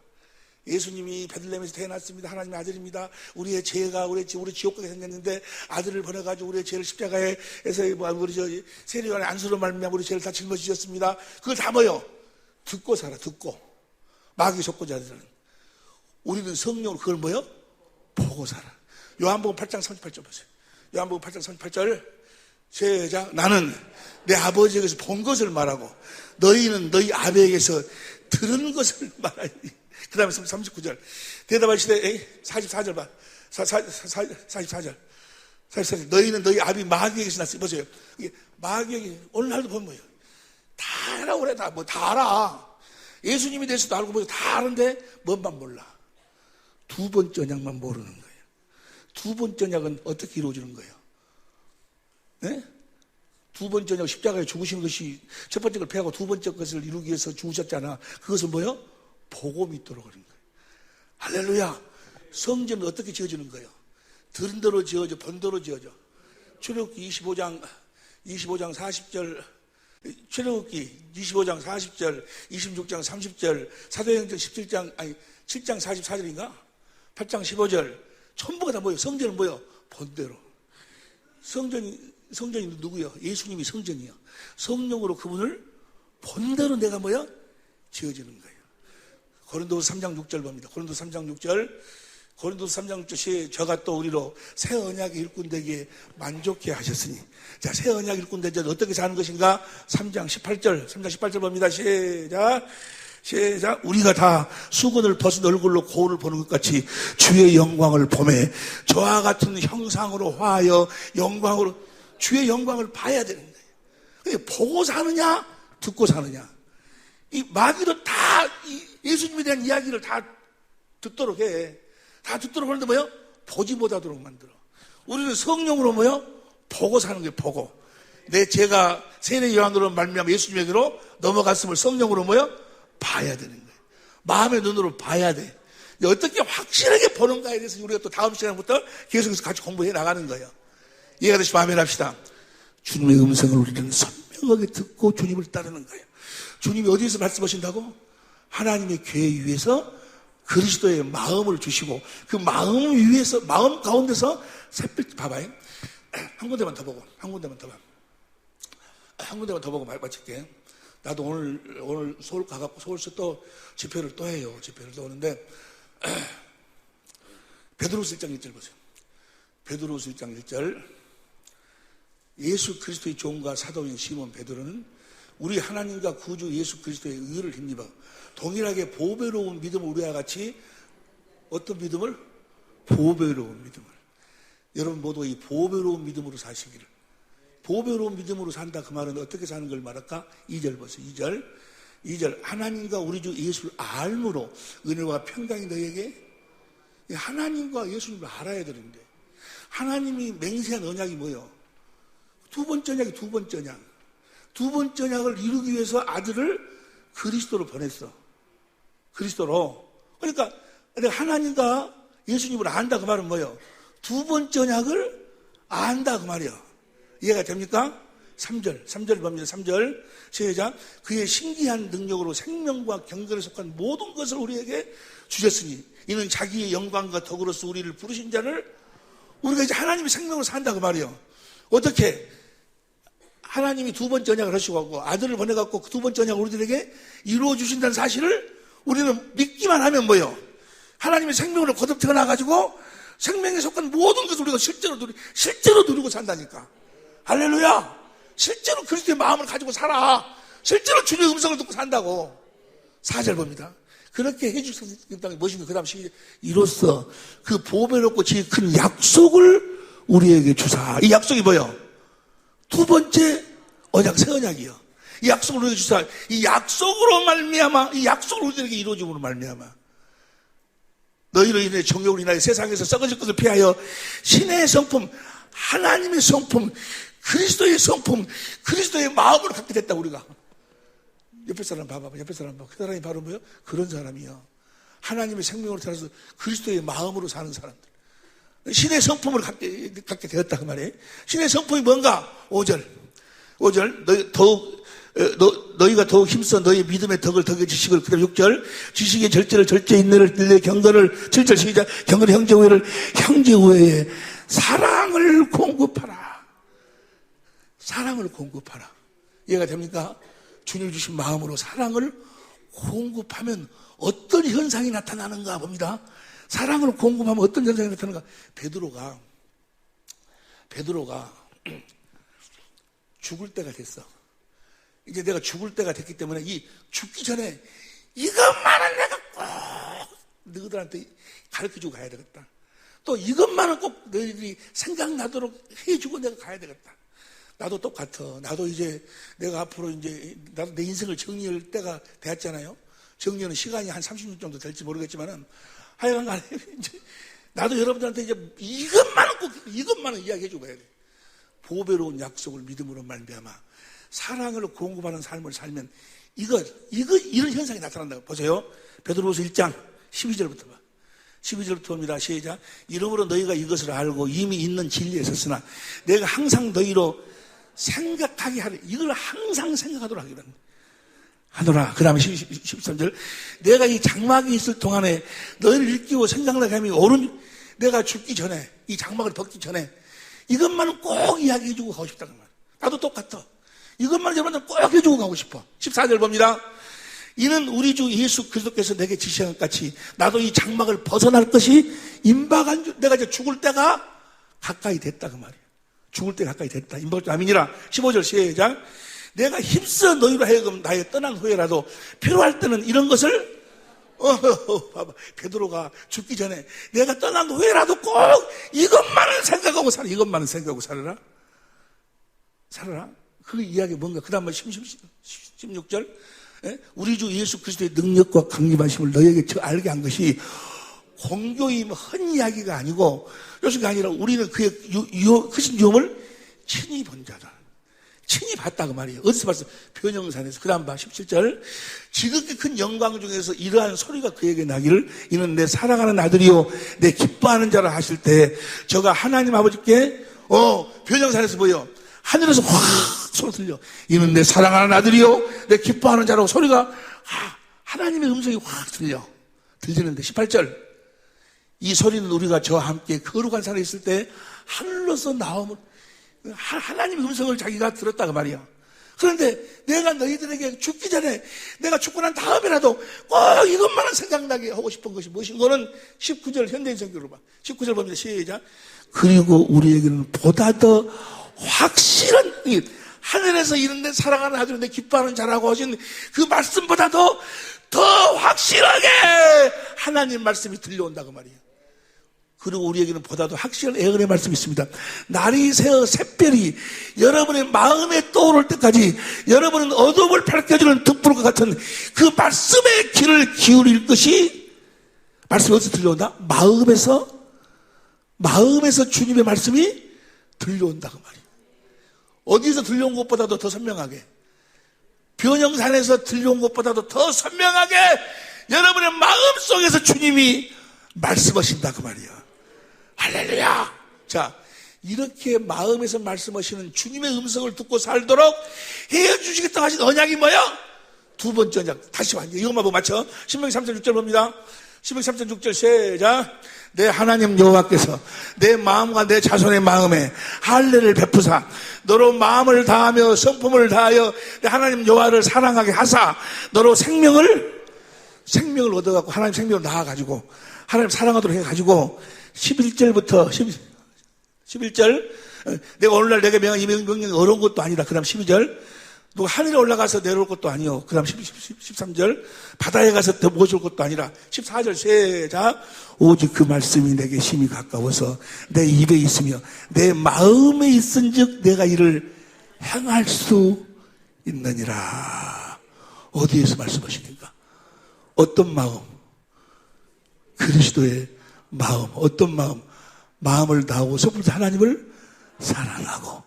예수님이 베들레헴에서 태어났습니다. 하나님의 아들입니다. 우리의 죄가 우리 지옥가게 생겼는데 아들을 보내가지고 우리의 죄를 십자가에서 우리 세례요한의 안수로 말미암아 우리 죄를 다 짊어지셨습니다. 그걸 다 듣고 살아. 듣고. 마귀 속고자들은 우리는 성령으로 그걸 보고 살아. 요한복음 8장 38절 보세요. 요한복음 8장 38절 시작. 나는 내 아버지에게서 본 것을 말하고 너희는 너희 아버지에게서 들은 것을 말하니. 그 다음에 39절 대답하시되 44절 봐. 44절 너희는 너희 아비 마귀에게서 났으니. 보세요. 마귀에게 오늘날도 보면 뭐예요? 다 알아. 그래 다 알아. 예수님에 대해서도 알고 다 아는데 뭔만 몰라. 두 번째 언약만 모르는 거예요. 두 번째 언약은 어떻게 이루어지는 거예요? 네? 두 번째 언약 십자가에 죽으신 것이 첫 번째 걸 패하고 두 번째 것을 이루기 위해서 죽으셨잖아. 그것은 뭐예요? 복음이 있도록 하는 거예요. 할렐루야. 성전은 어떻게 지어지는 거예요? 들은 대로 지어져, 본 대로 지어져. 출애굽기 25장 40절, 출애굽기 25장 40절, 26장 30절, 사도행전 7장 44절인가? 8장 15절. 전부가 다 뭐예요? 성전은 뭐예요? 본대로. 성전이 누구요? 예수님이 성전이요. 성령으로 그분을 본대로 내가 뭐야? 지어지는 거예요. 고린도서 3장 6절 봅니다. 고린도서 3장 6절 저가 또 우리로 새 언약의 일꾼 되기에 만족해 하셨으니. 자, 새 언약 일꾼 되자 어떻게 사는 것인가? 3장 18절 봅니다. 시작. 우리가 다 수건을 벗은 얼굴로 거울을 보는 것 같이 주의 영광을 보매 저와 같은 형상으로 화하여 영광으로 주의 영광을 봐야 되는 거예요. 보고 사느냐 듣고 사느냐. 이 마귀도 다 예수님에 대한 이야기를 다 듣도록 해. 다 듣도록 하는데 뭐요? 보지 못하도록 만들어. 우리는 성령으로 뭐요? 보고 사는 거예요. 보고. 내 죄가 세례 요한으로 말미암아 예수님에게로 넘어갔음을 성령으로 뭐요? 봐야 되는 거예요. 마음의 눈으로 봐야 돼. 어떻게 확실하게 보는가에 대해서 우리가 또 다음 시간부터 계속해서 같이 공부해 나가는 거예요. 이해가 되시면 아멘 합시다. 주님의 음성을 우리는 선명하게 듣고 주님을 따르는 거예요. 주님이 어디에서 말씀하신다고? 하나님의 교회 위에서 그리스도의 마음을 주시고 그 마음 위에서 마음 가운데서 샛빛 봐봐요. 한 군데만 더 보고 한 군데만 더 보고 말 마칠게. 나도 오늘 서울 가갖고 서울서 또 집회를 또 해요. 집회를 또 오는데 베드로서 1장 1절 보세요. 베드로서 1장 1절. 예수 그리스도의 종과 사도인 시몬 베드로는 우리 하나님과 구주 예수 그리스도의 의를 힘입어 동일하게 보배로운 믿음을 우리와 같이 어떤 믿음을? 보배로운 믿음을. 여러분 모두 이 보배로운 믿음으로 사시기를. 보배로운 믿음으로 산다. 그 말은 어떻게 사는 걸 말할까? 2절 보세요. 2절. 하나님과 우리 주 예수를 알므로 은혜와 평강이 너에게. 하나님과 예수님을 알아야 되는데 하나님이 맹세한 언약이 뭐예요? 두 번째 언약이 두 번째 언약. 두 번째 언약을 이루기 위해서 아들을 그리스도로 보냈어. 그리스도로. 그러니까 하나님과 예수님을 안다. 그 말은 뭐예요? 두 번째 언약을 안다. 그 말이에요. 이해가 됩니까? 3절 봅니다. 3절 시작. 그의 신기한 능력으로 생명과 경건에 속한 모든 것을 우리에게 주셨으니 이는 자기의 영광과 덕으로서 우리를 부르신 자를 우리가 이제 하나님의 생명으로 산다. 그 말이에요. 어떻게? 하나님이 두 번째 언약을 하시고 아들을 보내갖고 그 두 번째 언약을 우리들에게 이루어 주신다는 사실을 우리는 믿기만 하면 뭐예요? 하나님의 생명으로 거듭 태어나가지고 생명에 속한 모든 것을 우리가 실제로 누리고 산다니까. 할렐루야. 실제로 그리스도의 마음을 가지고 살아. 실제로 주님의 음성을 듣고 산다고. 4절 봅니다. 그렇게 해주셨다는 게 무엇인가? 그 다음 시기 이로써 그 보배롭고 지극히 큰 약속을 우리에게 주사. 이 약속이 뭐예요? 두 번째 언약, 새 언약이요. 이 약속을 우리에게 주사. 이 약속으로 말미암아, 이 약속을 우리에게 이루어짐으로 말미암아. 너희로 인해 정욕을 인하여 세상에서 썩어질 것을 피하여 신의 성품, 하나님의 성품, 그리스도의 성품, 그리스도의 마음을 갖게 됐다. 우리가 옆에 사람 봐봐. 옆에 사람 봐. 그 사람이 바로 뭐예요? 그런 사람이요. 하나님의 생명으로 살아서 그리스도의 마음으로 사는 사람들. 신의 성품을 갖게 되었다. 그 말이에요. 신의 성품이 뭔가? 5절. 너희가 더욱 힘써 너희 믿음의 덕을 덕에 지식을. 그다음 6절. 지식의 절제를 절제, 인내를 인내, 경건을 7절 시작. 경건의 형제 우애를 형제 우애에 사랑을 공급하라. 사랑을 공급하라. 이해가 됩니까? 주님 주신 마음으로 사랑을 공급하면 어떤 현상이 나타나는가 봅니다. 사랑을 공급하면 어떤 현상이 나타나는가? 베드로가 죽을 때가 됐어. 이제 내가 죽을 때가 됐기 때문에 이 죽기 전에 이것만은 내가 꼭 너희들한테 가르쳐주고 가야 되겠다. 또 이것만은 꼭 너희들이 생각나도록 해주고 내가 가야 되겠다. 나도 똑같아. 나도 이제 내가 앞으로 이제 나도 내 인생을 정리할 때가 되었잖아요. 정리하는 시간이 한 30년 정도 될지 모르겠지만은 하여간 간에 이제 나도 여러분들한테 이제 이것만은 이야기해주고 해야 돼. 보배로운 약속을 믿음으로 말미암아 사랑을 공급하는 삶을 살면 이런 현상이 나타난다고. 보세요. 베드로후서 1장 12절부터 봐. 12절부터 봅니다. 시작. 이러므로 너희가 이것을 알고 이미 있는 진리에 섰으나 내가 항상 너희로 생각하게 하리. 이걸 항상 생각하도록 하노라. 그 다음에 13절. 내가 이 장막이 있을 동안에 너희를 일깨워 생각나게 하며 내가 죽기 전에, 이 장막을 벗기 전에 이것만은 꼭 이야기해주고 가고 싶다. 그 말. 나도 똑같아. 이것만 여러분들 꼭 해주고 가고 싶어. 14절 봅니다. 이는 우리 주 예수 그리스도께서 내게 지시한 것 같이 나도 이 장막을 벗어날 것이 임박한 줄, 내가 이제 죽을 때가 가까이 됐다. 그 말이에요. 죽을 때 가까이 됐다. 임박한 줄 아미니라. 15절 시작. 내가 힘써 너희로 하여금 나의 떠난 후에라도 필요할 때는 이런 것을 봐봐. 베드로가 죽기 전에 내가 떠난 후에라도 꼭 이것만을 생각하고 살아. 이것만을 생각하고 살아라. 그 이야기 뭔가. 그 다음 16절. 우리 주 예수 그리스도의 능력과 강림하심을 너희에게 알게 한 것이 공교히 흔 이야기가 아니고 요소가 아니라 우리는 그의 크신 유험을 친히 본 자다. 친히 봤다 그 말이에요. 어디서 봤어? 변형산에서. 그 다음 봐. 17절. 지극히 큰 영광 중에서 이러한 소리가 그에게 나기를 이는 내 사랑하는 아들이요 내 기뻐하는 자라 하실 때 저가 하나님 아버지께 변형산에서 뭐요? 하늘에서 확 소리 들려. 이는 내 사랑하는 아들이요 내 기뻐하는 자라고 소리가 하나님의 음성이 확 들리는데 18절. 이 소리는 우리가 저와 함께 거룩한 산에 있을 때 하늘로서 나오면 하나님의 음성을 자기가 들었다 그 말이야. 그런데 내가 너희들에게 죽기 전에 내가 죽고 난 다음에라도 꼭 이것만은 생각나게 하고 싶은 것이 무엇인 거는 19절 현대인 성경으로 봐. 19절 봅니다. 시작. 그리고 우리에게는 보다 더 확실한 하늘에서 이른데 사랑하는 아들 내 기뻐하는 자라고 하신 그 말씀보다도 더 확실하게 하나님 말씀이 들려온다 그 말이에요. 그리고 우리에게는 보다도 확실한 예언의 말씀이 있습니다. 날이 새어 샛별이 여러분의 마음에 떠오를 때까지 여러분은 어둠을 밝혀주는 등불과 같은 그 말씀의 귀를 기울일 것이 말씀이 어디서 들려온다? 마음에서 주님의 말씀이 들려온다 그 말이에요. 어디서 들려온 것보다도 더 선명하게, 변형산에서 들려온 것보다도 더 선명하게 여러분의 마음속에서 주님이 말씀하신다 그 말이에요. 할렐루야. 자, 이렇게 마음에서 말씀하시는 주님의 음성을 듣고 살도록 해주시겠다고 하신 언약이 뭐야? 두 번째 언약. 다시 완전 이것만 보고 맞춰. 신명기 3장 6절 봅니다. 신명기 3장 6절 시작. 내 하나님 여호와께서 내 마음과 내 자손의 마음에 할례를 베푸사 너로 마음을 다하며 성품을 다하여 내 하나님 여호와를 사랑하게 하사 너로 생명을 얻어갖고 하나님 생명을 낳아가지고 하나님 사랑하도록 해가지고 11절부터 11절 내가 오늘날 내게 명한 이 명령이 어려운 것도 아니다. 그 다음 12절 누가 하늘에 올라가서 내려올 것도 아니요. 그 다음 13절 바다에 가서 더 모실 것도 아니라 14절 시작. 오직 그 말씀이 내게 심히 가까워서 내 입에 있으며 내 마음에 있은즉 내가 이를 행할 수 있느니라. 어디에서 말씀하십니까? 어떤 마음? 그리스도의 마음. 어떤 마음? 마음을 다하고 성품을 하나님을 사랑하고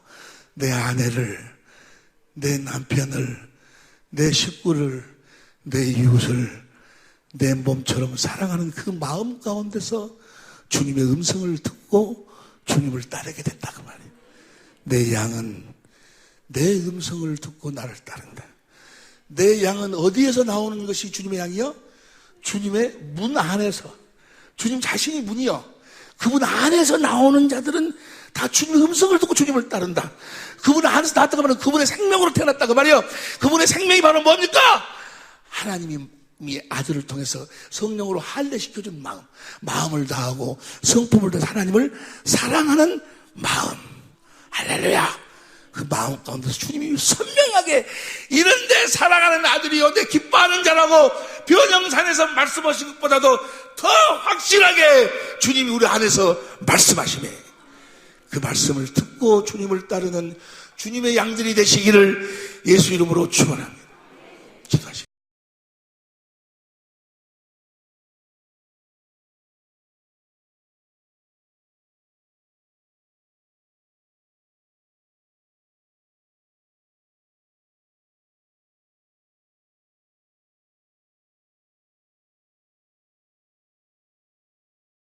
내 아내를, 내 남편을, 내 식구를, 내 이웃을 내 몸처럼 사랑하는 그 마음 가운데서 주님의 음성을 듣고 주님을 따르게 된다 그 말이에요. 내 양은 내 음성을 듣고 나를 따른다. 내 양은 어디에서 나오는 것이 주님의 양이요? 주님의 문 안에서. 주님 자신이 문이요. 그분 안에서 나오는 자들은 다 주님의 음성을 듣고 주님을 따른다. 그분 안에서 나왔다고 하면 그분의 생명으로 태어났다 그 말이에요. 그분의 생명이 바로 뭡니까? 하나님이 아들을 통해서 성령으로 할례시켜준 마음을 다하고 성품을 다해서 하나님을 사랑하는 마음. 할렐루야. 그 마음 가운데서 주님이 선명하게 이런데 사랑하는 아들이요 내 기뻐하는 자라고 변형산에서 말씀하신 것보다도 더 확실하게 주님이 우리 안에서 말씀하시네. 그 말씀을 듣고 주님을 따르는 주님의 양들이 되시기를 예수 이름으로 축원합니다.